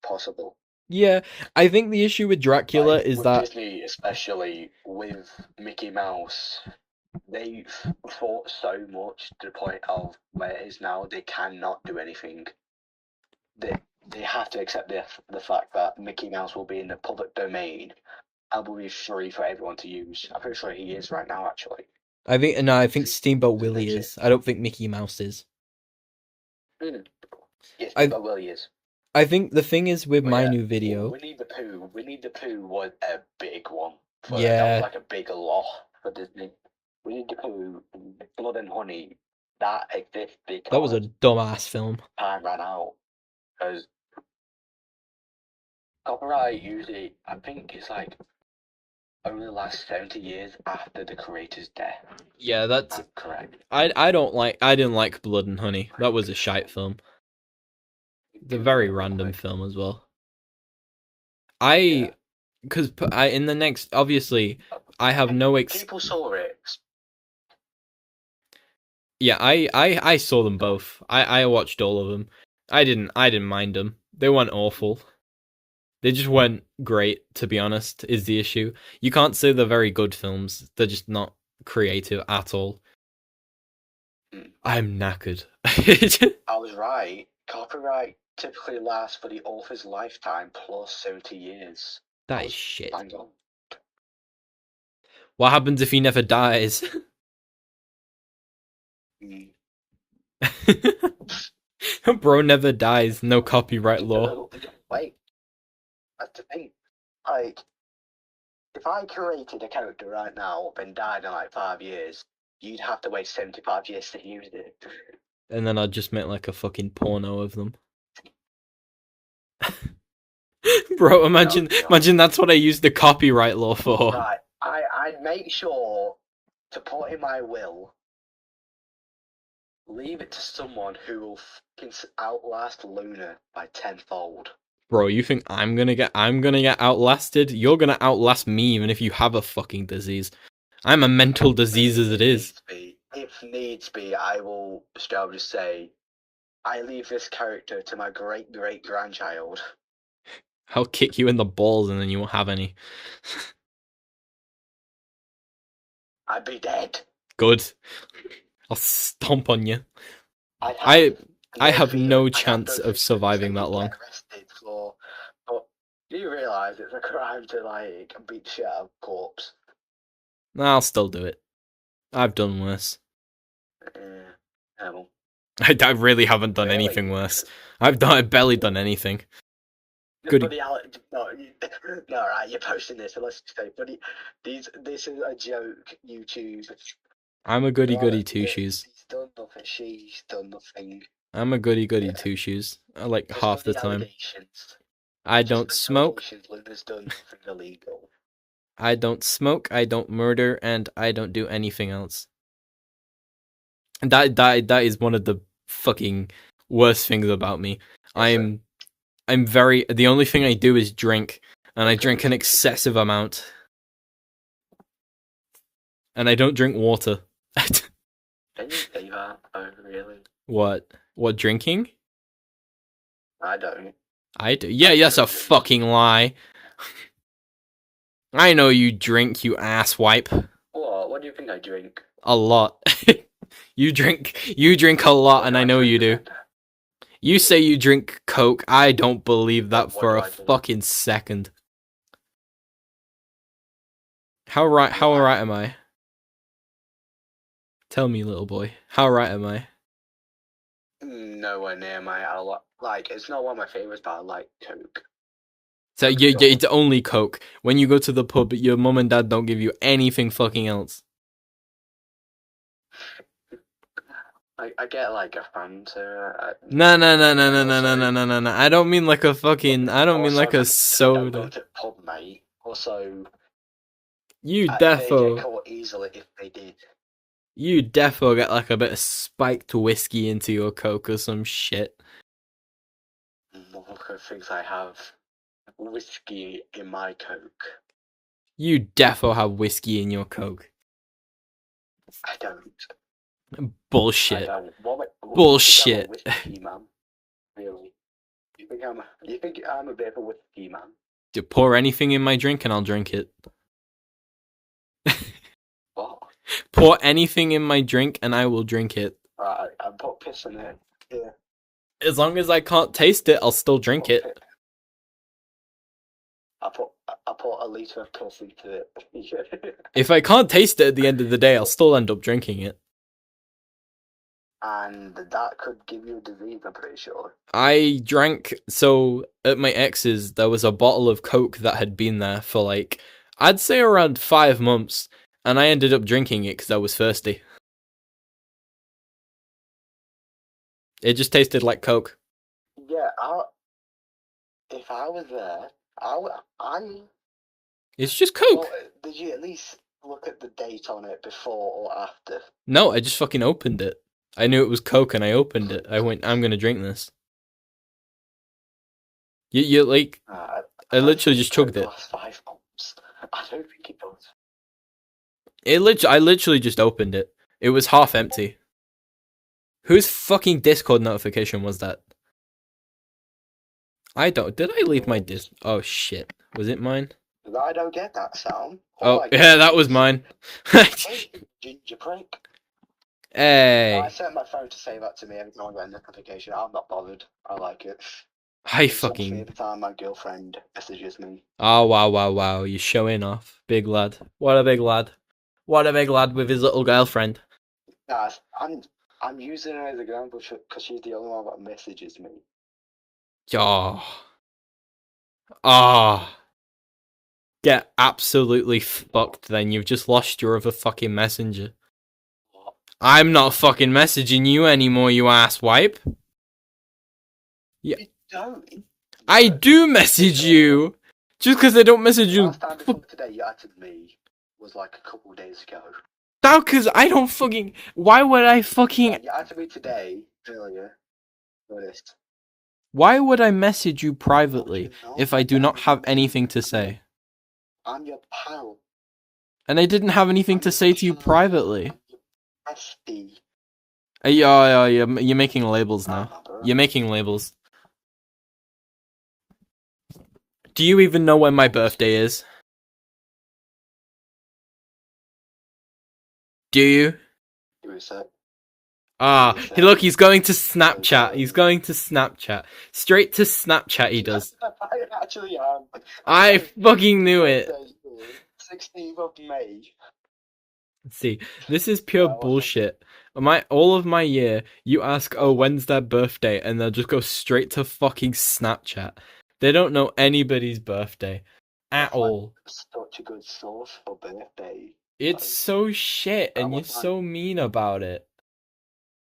[SPEAKER 2] possible.
[SPEAKER 1] Yeah, I think the issue with Dracula is that
[SPEAKER 2] Disney, especially with Mickey Mouse, they've fought so much to the point of where it is now they cannot do anything. They have to accept the fact that Mickey Mouse will be in the public domain and will be free for everyone to use. I'm pretty sure he is right now, actually.
[SPEAKER 1] I think Steamboat Willie is. I don't think Mickey Mouse is.
[SPEAKER 2] Yes, Steamboat Willie is.
[SPEAKER 1] I think the thing is with my new video.
[SPEAKER 2] Winnie the Pooh was a big one.
[SPEAKER 1] That
[SPEAKER 2] was like a big loss for Disney. Winnie the Pooh, Blood and Honey, that exists because
[SPEAKER 1] that was a dumbass film.
[SPEAKER 2] Time ran out because copyright usually, I think it's like only lasts 70 years after the creator's death.
[SPEAKER 1] Yeah, that's
[SPEAKER 2] correct.
[SPEAKER 1] I didn't like Blood and Honey. That was a shite film. It's a very random film as well. Because I in the next obviously I have no
[SPEAKER 2] people saw it.
[SPEAKER 1] Yeah, I saw them both. I watched all of them. I didn't mind them. They weren't awful. They just weren't great, to be honest, is the issue. You can't say they're very good films. They're just not creative at all. I'm knackered.
[SPEAKER 2] I was right. Copyright typically lasts for the author's lifetime plus 70 years.
[SPEAKER 1] That is shit.
[SPEAKER 2] Bang on.
[SPEAKER 1] What happens if he never dies? Bro never dies. No copyright law.
[SPEAKER 2] Wait. That's the thing. Like, if I created a character right now and died in like 5 years, you'd have to wait 75 years to use it.
[SPEAKER 1] And then I'd just make like a fucking porno of them. Bro, imagine that's what I used the copyright law for.
[SPEAKER 2] Right, I'd make sure to put in my will, leave it to someone who will fucking outlast Luna by tenfold.
[SPEAKER 1] Bro, you think I'm gonna get outlasted? You're gonna outlast me even if you have a fucking disease. I'm a mental disease as it is.
[SPEAKER 2] If needs be, I will just say, I leave this character to my great-great-grandchild.
[SPEAKER 1] I'll kick you in the balls and then you won't have any.
[SPEAKER 2] I'd be dead.
[SPEAKER 1] Good. I'll stomp on you. I have no chance of surviving that long.
[SPEAKER 2] But do you realise it's a crime to like beat the shit out of a corpse?
[SPEAKER 1] I'll still do it. I've done worse.
[SPEAKER 2] Yeah, well,
[SPEAKER 1] I really haven't done anything worse. I've barely done anything. Good.
[SPEAKER 2] No, right, you're posting this, so let's just say, buddy, this is a joke, YouTube.
[SPEAKER 1] I'm a goody two shoes.
[SPEAKER 2] He's done nothing, she's done nothing.
[SPEAKER 1] I'm a goody two shoes. Like just half the time. I don't smoke.
[SPEAKER 2] Luna's done nothing illegal.
[SPEAKER 1] I don't smoke, I don't murder, and I don't do anything else. That is one of the fucking worst things about me. I'm very. The only thing I do is drink, and I drink an excessive amount. And I don't drink water.
[SPEAKER 2] Can you say that? Oh, really?
[SPEAKER 1] What? What, drinking?
[SPEAKER 2] I don't.
[SPEAKER 1] I do. Yeah, that's a fucking lie. I know you drink, you asswipe.
[SPEAKER 2] What do you think I drink?
[SPEAKER 1] A lot. You drink a lot, and I know you do. You say you drink Coke. I don't believe that for a fucking second. How right am I? Tell me, little boy. How right am I?
[SPEAKER 2] Nowhere near my. Like, it's not one of my favorites, but I like Coke.
[SPEAKER 1] So yeah, it's only Coke. When you go to the pub, your mum and dad don't give you anything fucking else.
[SPEAKER 2] I get like a Fanta.
[SPEAKER 1] No. I don't mean like a fucking. I don't mean like a soda.
[SPEAKER 2] Don't go to the pub, mate. Also,
[SPEAKER 1] you
[SPEAKER 2] they
[SPEAKER 1] defo
[SPEAKER 2] get caught easily if they did.
[SPEAKER 1] You defo get like a bit of spiked whiskey into your Coke or some shit.
[SPEAKER 2] Motherfucker thinks I have whiskey in my Coke.
[SPEAKER 1] You defo have whiskey in your Coke.
[SPEAKER 2] I don't.
[SPEAKER 1] Bullshit.
[SPEAKER 2] I don't.
[SPEAKER 1] Bullshit.
[SPEAKER 2] Whiskey man. Really? You think I'm a bit of a whiskey man?
[SPEAKER 1] To pour anything in my drink and I'll drink it.
[SPEAKER 2] What?
[SPEAKER 1] Pour anything in my drink and I will drink it.
[SPEAKER 2] Right, I put piss in it. Yeah.
[SPEAKER 1] As long as I can't taste it, I'll still drink it.
[SPEAKER 2] I put a litre of piss into it.
[SPEAKER 1] If I can't taste it at the end of the day, I'll still end up drinking it.
[SPEAKER 2] And that could give you a disease, I'm pretty sure.
[SPEAKER 1] I drank, so at my ex's, there was a bottle of Coke that had been there for like, I'd say around 5 months, and I ended up drinking it because I was thirsty. It just tasted like Coke.
[SPEAKER 2] Yeah, if I was there, I
[SPEAKER 1] It's just Coke.
[SPEAKER 2] Well, you at least look at the date on it before or after?
[SPEAKER 1] No, I just fucking opened it. I knew it was Coke and I opened it. I went, I'm gonna drink this. You like, I literally just chugged it.
[SPEAKER 2] Last 5 months. I don't think it does.
[SPEAKER 1] I literally just opened it. It was half empty. Whose fucking Discord notification was that? I don't. Did I leave my disc? Oh shit. Was it mine?
[SPEAKER 2] I don't get that sound.
[SPEAKER 1] Oh yeah, that was mine.
[SPEAKER 2] Ginger prick.
[SPEAKER 1] Hey.
[SPEAKER 2] I set my phone to say that to me every time I get a notification. I'm not bothered. I like it.
[SPEAKER 1] I fucking.
[SPEAKER 2] Every time my girlfriend messages me.
[SPEAKER 1] Oh wow! You're showing off, big lad. What a big lad. What a big lad with his little girlfriend.
[SPEAKER 2] Guys, I'm using her as an example because she's the only one that messages me.
[SPEAKER 1] Oh. Ah. Oh. Get absolutely fucked then. You've just lost your other fucking messenger.
[SPEAKER 2] What?
[SPEAKER 1] I'm not fucking messaging you anymore, you ass wipe. Yeah.
[SPEAKER 2] You don't.
[SPEAKER 1] I do message you. Just because I don't message you.
[SPEAKER 2] Last time before today you added me was like a couple of days ago.
[SPEAKER 1] No, because I don't fucking. Why would I fucking.
[SPEAKER 2] Yeah, you added me today, earlier. Noticed.
[SPEAKER 1] Why would I message you privately if I do not have anything to say?
[SPEAKER 2] I'm your pal.
[SPEAKER 1] And I didn't have anything to say to you privately.
[SPEAKER 2] Bestie.
[SPEAKER 1] Yeah, you're making labels now. You're making labels. Do you even know when my birthday is? Do you?
[SPEAKER 2] Give me a sec.
[SPEAKER 1] Look, he's going to Snapchat. He's going to Snapchat. Straight to Snapchat he does.
[SPEAKER 2] I actually am.
[SPEAKER 1] I fucking knew it.
[SPEAKER 2] 16th of May.
[SPEAKER 1] See, this is pure bullshit. All of my year, you ask, oh, when's their birthday? And they'll just go straight to fucking Snapchat. They don't know anybody's birthday. At all.
[SPEAKER 2] Such a good source for birthday.
[SPEAKER 1] It's so shit, and you're so mean about it.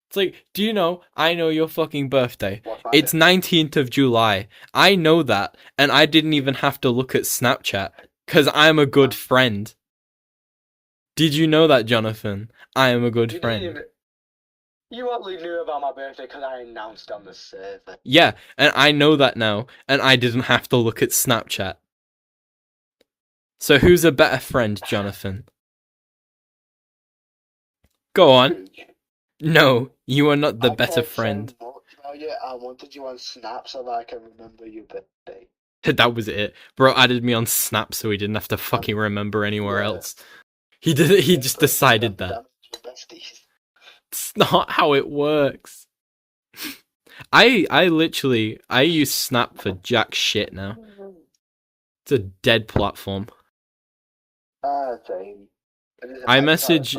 [SPEAKER 1] It's like, do you know, I know your fucking birthday. It's 19th of July. I know that, and I didn't even have to look at Snapchat, because I'm a good friend. Did you know that, Jonathan? I am a good friend.
[SPEAKER 2] You only knew about my birthday because I announced on the server.
[SPEAKER 1] Yeah, and I know that now, and I didn't have to look at Snapchat. So who's a better friend, Jonathan? Go on. No, you are not the better friend.
[SPEAKER 2] I wanted you on Snap so that I can remember your birthday.
[SPEAKER 1] That was it. Bro added me on Snap so he didn't have to fucking remember anywhere else. He did it. He just decided that. It's not how it works. I use Snap for jack shit now. It's a dead platform.
[SPEAKER 2] Same.
[SPEAKER 1] I message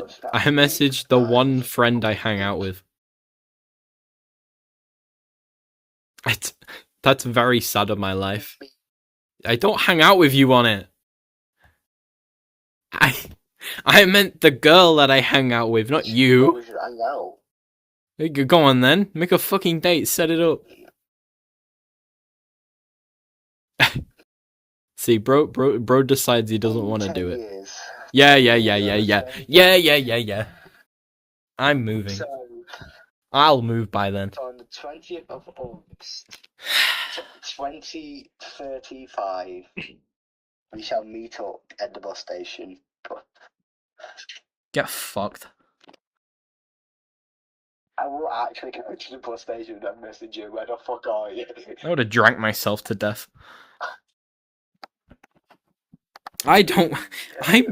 [SPEAKER 1] the one friend I hang out with. That's very sad of my life. I don't hang out with you on it. I meant the girl that I hang out with, not you.
[SPEAKER 2] We should hang out.
[SPEAKER 1] Go on then, make a fucking date, set it up. See, bro decides he doesn't want to do it. Yeah. I'm moving.
[SPEAKER 2] So,
[SPEAKER 1] I'll move by then.
[SPEAKER 2] On the 20th of August, 2035, we shall meet up at the bus station.
[SPEAKER 1] Get fucked.
[SPEAKER 2] I will actually go to the bus station and message you. Where the fuck are you?
[SPEAKER 1] I would have drank myself to death. I'm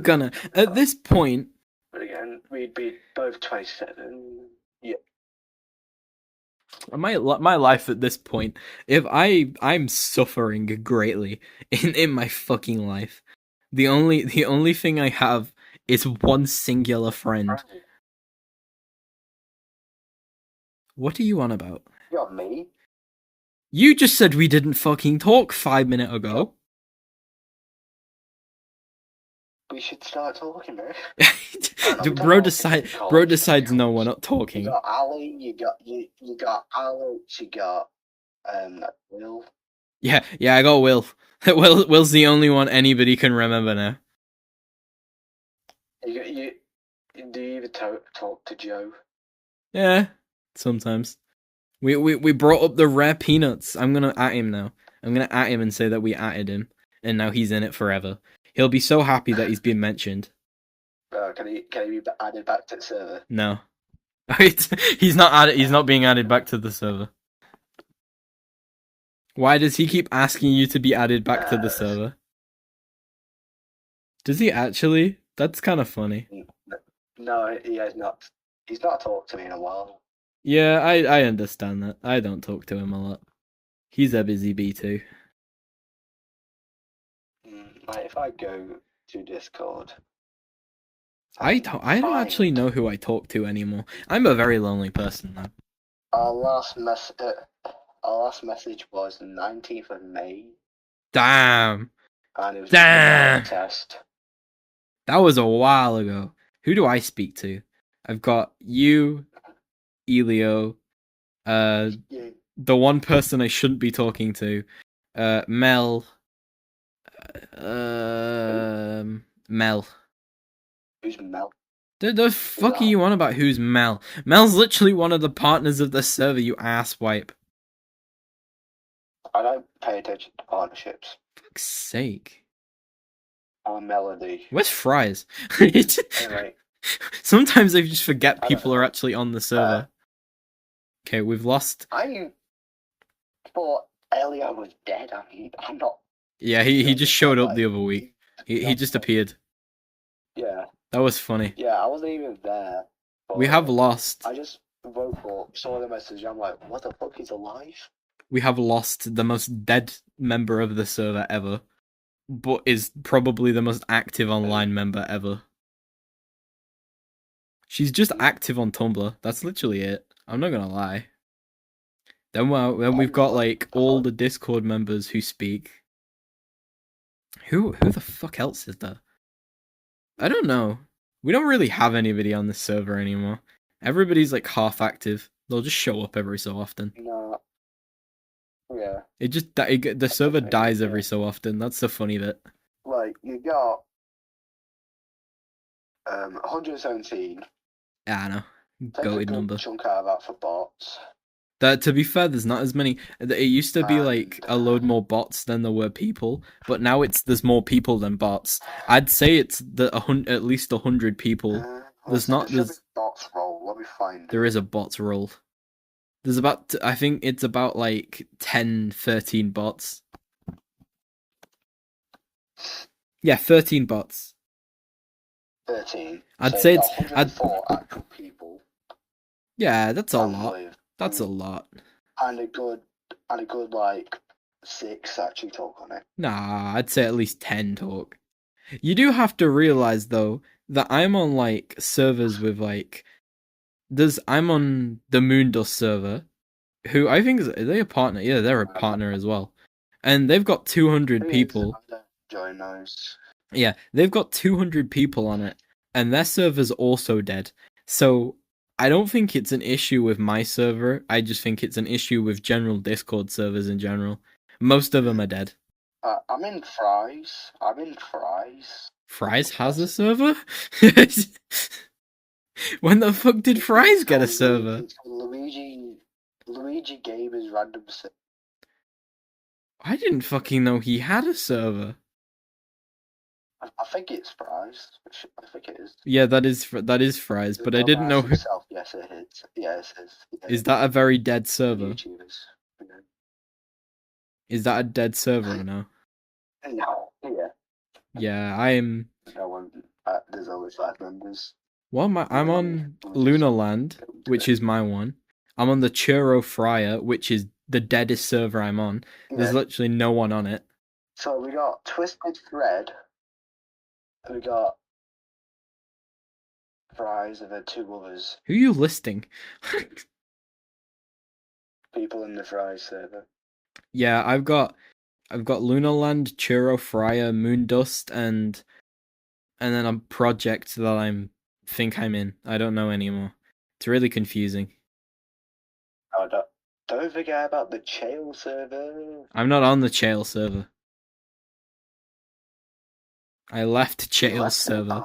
[SPEAKER 1] gonna, at this point.
[SPEAKER 2] But again, we'd be both 27. Yeah.
[SPEAKER 1] My life at this point, if I'm suffering greatly in my fucking life. The only thing I have is one singular friend. What are you on about?
[SPEAKER 2] You got me.
[SPEAKER 1] You just said we didn't fucking talk 5 minutes ago.
[SPEAKER 2] We should start talking, man.
[SPEAKER 1] Bro decides no, we're not talking.
[SPEAKER 2] You got Ali, you got Alex, you got Will.
[SPEAKER 1] Yeah, I got Will. Will's the only one anybody can remember now.
[SPEAKER 2] even talk to Joe?
[SPEAKER 1] Yeah, sometimes. We brought up the rare peanuts. I'm gonna at him now. I'm gonna at him and say that we atted him, and now he's in it forever. He'll be so happy that he's been mentioned.
[SPEAKER 2] Can he be added back to the server?
[SPEAKER 1] No, he's not added. He's not being added back to the server. Why does he keep asking you to be added back to the server? Does he actually? That's kind of funny.
[SPEAKER 2] No, he has not. He's not talked to me in a while.
[SPEAKER 1] Yeah, I understand that. I don't talk to him a lot. He's a busy bee too.
[SPEAKER 2] Like if I go to Discord,
[SPEAKER 1] I don't actually know who I talk to anymore. I'm a very lonely person now.
[SPEAKER 2] Our last message was the 19th of May.
[SPEAKER 1] Damn.
[SPEAKER 2] And it was
[SPEAKER 1] Damn.
[SPEAKER 2] a test.
[SPEAKER 1] That was a while ago. Who do I speak to? I've got you, Elio, the one person I shouldn't be talking to, Mel, Mel.
[SPEAKER 2] Who's Mel?
[SPEAKER 1] The fuck are you on about? Who's Mel? Mel's literally one of the partners of the server, you asswipe.
[SPEAKER 2] I don't pay attention to partnerships.
[SPEAKER 1] Fuck's sake.
[SPEAKER 2] Melody.
[SPEAKER 1] Where's Fries?
[SPEAKER 2] Anyway.
[SPEAKER 1] Sometimes I just forget people are actually on the server. Okay, we've lost.
[SPEAKER 2] I thought Elio was dead. I'm not.
[SPEAKER 1] Yeah, he just showed up the other week. He just appeared.
[SPEAKER 2] Yeah.
[SPEAKER 1] That was funny.
[SPEAKER 2] Yeah, I wasn't even there.
[SPEAKER 1] We have lost.
[SPEAKER 2] I just woke up, saw the message, I'm like, what the fuck, he's alive?
[SPEAKER 1] We have lost the most dead member of the server ever, but is probably the most active online member ever. She's just active on Tumblr. That's literally it. I'm not gonna lie. Then we've got like all the Discord members who speak. Who the fuck else is there? I don't know. We don't really have anybody on the server anymore. Everybody's like half active. They'll just show up every so often.
[SPEAKER 2] No. Yeah.
[SPEAKER 1] It just the server dies every so often. That's the funny bit.
[SPEAKER 2] Like you got 117.
[SPEAKER 1] Yeah, I know.
[SPEAKER 2] Take
[SPEAKER 1] Goated
[SPEAKER 2] a
[SPEAKER 1] number.
[SPEAKER 2] good chunk out of that for bots.
[SPEAKER 1] To be fair, there's not as many. It used to be like a load more bots than there were people, but now there's more people than bots. I'd say it's at least 100 people. There's
[SPEAKER 2] bots roll. Let me find.
[SPEAKER 1] There is a bots roll. There's about, I think it's about like 10, 13 bots. Yeah, 13 bots.
[SPEAKER 2] 13.
[SPEAKER 1] I'd say it's
[SPEAKER 2] 104 actual people.
[SPEAKER 1] Yeah, that's a lot. That's a lot.
[SPEAKER 2] And a good like 6 actually talk on it.
[SPEAKER 1] Nah, I'd say at least 10 talk. You do have to realize though that I'm on like servers with like I'm on the Moondust server, who I think are they a partner? Yeah, they're a partner as well. And they've got 200 people.
[SPEAKER 2] Join those.
[SPEAKER 1] Yeah, they've got 200 people on it, and their server's also dead. So I don't think it's an issue with my server. I just think it's an issue with general Discord servers in general. Most of them are dead.
[SPEAKER 2] I'm in Fries.
[SPEAKER 1] Fries has a server? When the fuck did Fries get a server?
[SPEAKER 2] Luigi Gamer's random server.
[SPEAKER 1] I didn't fucking know he had a server.
[SPEAKER 2] I think it's Fries. I think it is.
[SPEAKER 1] Yeah, that is Fries, but I didn't know who.
[SPEAKER 2] Yes, it is. Yes, it is. Yeah.
[SPEAKER 1] Is that a very dead server?
[SPEAKER 2] YouTubers. Yeah.
[SPEAKER 1] Is that a dead server or no?
[SPEAKER 2] No. Yeah.
[SPEAKER 1] Yeah, I'm.
[SPEAKER 2] No one. There's only 5 members.
[SPEAKER 1] Well, I'm on Lunaland, which is my one. I'm on the Churro Fryer, which is the deadest server I'm on. There's literally no one on it.
[SPEAKER 2] So we got Twisted Thread. We got Fries and then 2 others.
[SPEAKER 1] Who are you listing?
[SPEAKER 2] People in the Fries server.
[SPEAKER 1] Yeah, I've got Lunaland, Churro Fryer, Moondust, and then a project that I'm in. I don't know anymore. It's really confusing.
[SPEAKER 2] Oh, don't forget about the Chael server.
[SPEAKER 1] I'm not on the Chael server. I left Chael's server.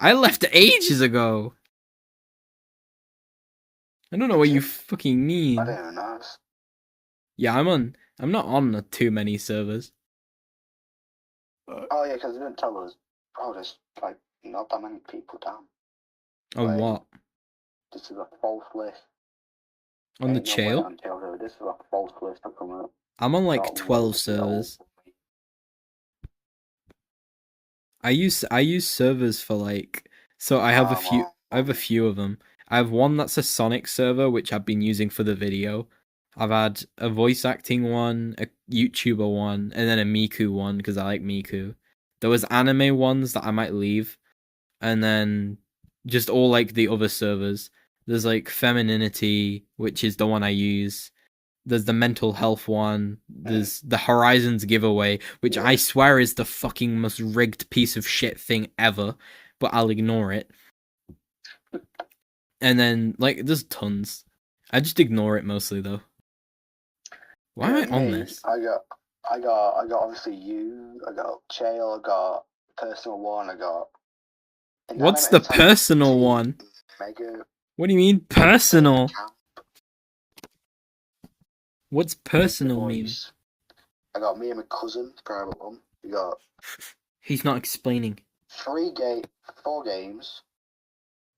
[SPEAKER 1] I left ages ago. I don't know what you fucking
[SPEAKER 2] I
[SPEAKER 1] mean.
[SPEAKER 2] don't even know.
[SPEAKER 1] Yeah, I'm not on too many servers.
[SPEAKER 2] Oh yeah, because they didn't tell us. Oh, there's like not that many people down.
[SPEAKER 1] On
[SPEAKER 2] Wait,
[SPEAKER 1] what?
[SPEAKER 2] this is a false list.
[SPEAKER 1] On the
[SPEAKER 2] Ain't no way
[SPEAKER 1] Chail?
[SPEAKER 2] on Taylor. This is a false list I'm coming up.
[SPEAKER 1] I'm on like
[SPEAKER 2] Got
[SPEAKER 1] 12
[SPEAKER 2] loads of
[SPEAKER 1] servers.
[SPEAKER 2] old.
[SPEAKER 1] I use servers for like, so I have a few of them. I have one that's a Sonic server which I've been using for the video. I've had a voice acting one, a YouTuber one, and then a Miku one because I like Miku. There was anime ones that I might leave, and then just all like the other servers. There's like Femininity, which is the one I use. There's the mental health one. There's the Horizons giveaway, which I swear is the fucking most rigged piece of shit thing ever, but I'll ignore it. And then like there's tons. I just ignore it mostly though. Why am I on this?
[SPEAKER 2] I got obviously you. I got Chael. I got personal one. I got.
[SPEAKER 1] What's the personal one?
[SPEAKER 2] Mega.
[SPEAKER 1] What do you mean personal? What's personal mean?
[SPEAKER 2] I got me and my cousin, private one. We got.
[SPEAKER 1] He's not explaining.
[SPEAKER 2] 4 games.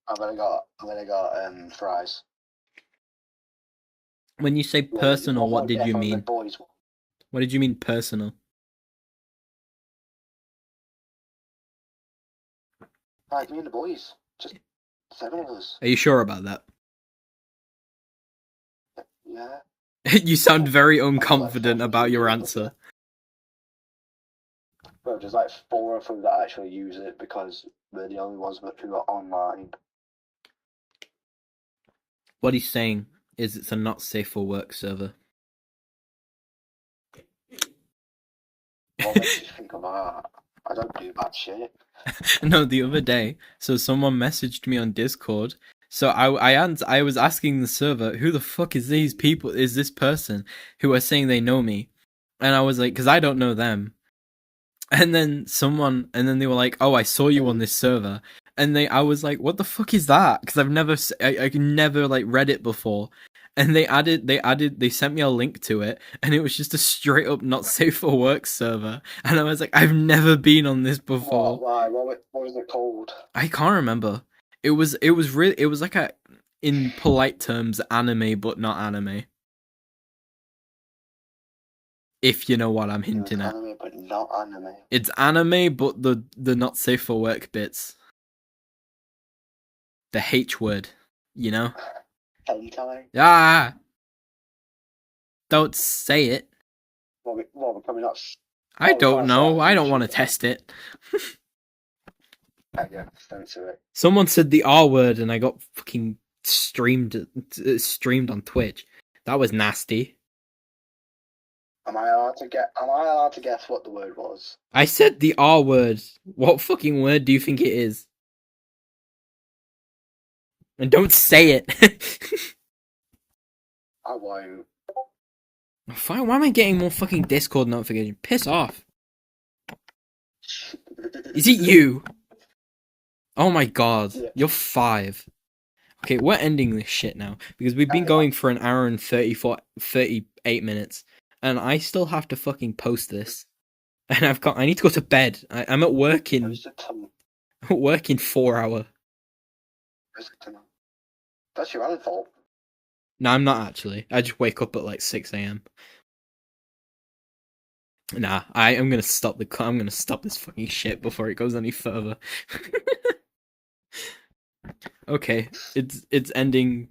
[SPEAKER 2] And then I got fries.
[SPEAKER 1] When you say personal, what did you mean? What did you mean personal?
[SPEAKER 2] Like me and the boys. Just 7 of us.
[SPEAKER 1] Are you sure about that?
[SPEAKER 2] Yeah.
[SPEAKER 1] You sound very unconfident about your answer.
[SPEAKER 2] Bro, there's like 4 of them that actually use it because we're the only ones who are online.
[SPEAKER 1] What he's saying is it's a not safe for work server.
[SPEAKER 2] What makes you think of that? I don't do bad shit.
[SPEAKER 1] No, the other day, so someone messaged me on Discord. So I was asking the server, who the fuck is these people? Is this person who are saying they know me? And I was like, because I don't know them. And then they were like, "Oh, I saw you on this server." And I was like, "What the fuck is that?" Because I never like read it before. And they sent me a link to it, and it was just a straight up not safe for work server. And I was like, I've never been on this before.
[SPEAKER 2] Why? What was it called?
[SPEAKER 1] I can't remember. It was like a, in polite terms, anime but not anime. If you know what I'm hinting at.
[SPEAKER 2] Anime, but not anime.
[SPEAKER 1] It's anime, but the not safe for work bits. The H word, you know?
[SPEAKER 2] Hentai?
[SPEAKER 1] Ah! Don't say it.
[SPEAKER 2] What, we're coming up?
[SPEAKER 1] I don't know. I don't want to test it.
[SPEAKER 2] Yeah, don't do it.
[SPEAKER 1] Someone said the R word and I got fucking streamed on Twitch. That was nasty.
[SPEAKER 2] Am I allowed to guess what the word was?
[SPEAKER 1] I said the R word. What fucking word do you think it is? And don't say it.
[SPEAKER 2] I won't.
[SPEAKER 1] Fine, why am I getting more fucking Discord notifications? Piss off. Is it you? Oh my god. Yeah. You're 5. Okay, we're ending this shit now. Because we've been going for an hour and 38 minutes. And I still have to fucking post this. And I need to go to bed. I'm at work in 4 hours.
[SPEAKER 2] That's your own fault.
[SPEAKER 1] No, I'm not actually. I just wake up at like 6 a.m. Nah, I'm gonna stop this fucking shit before it goes any further. Okay, it's ending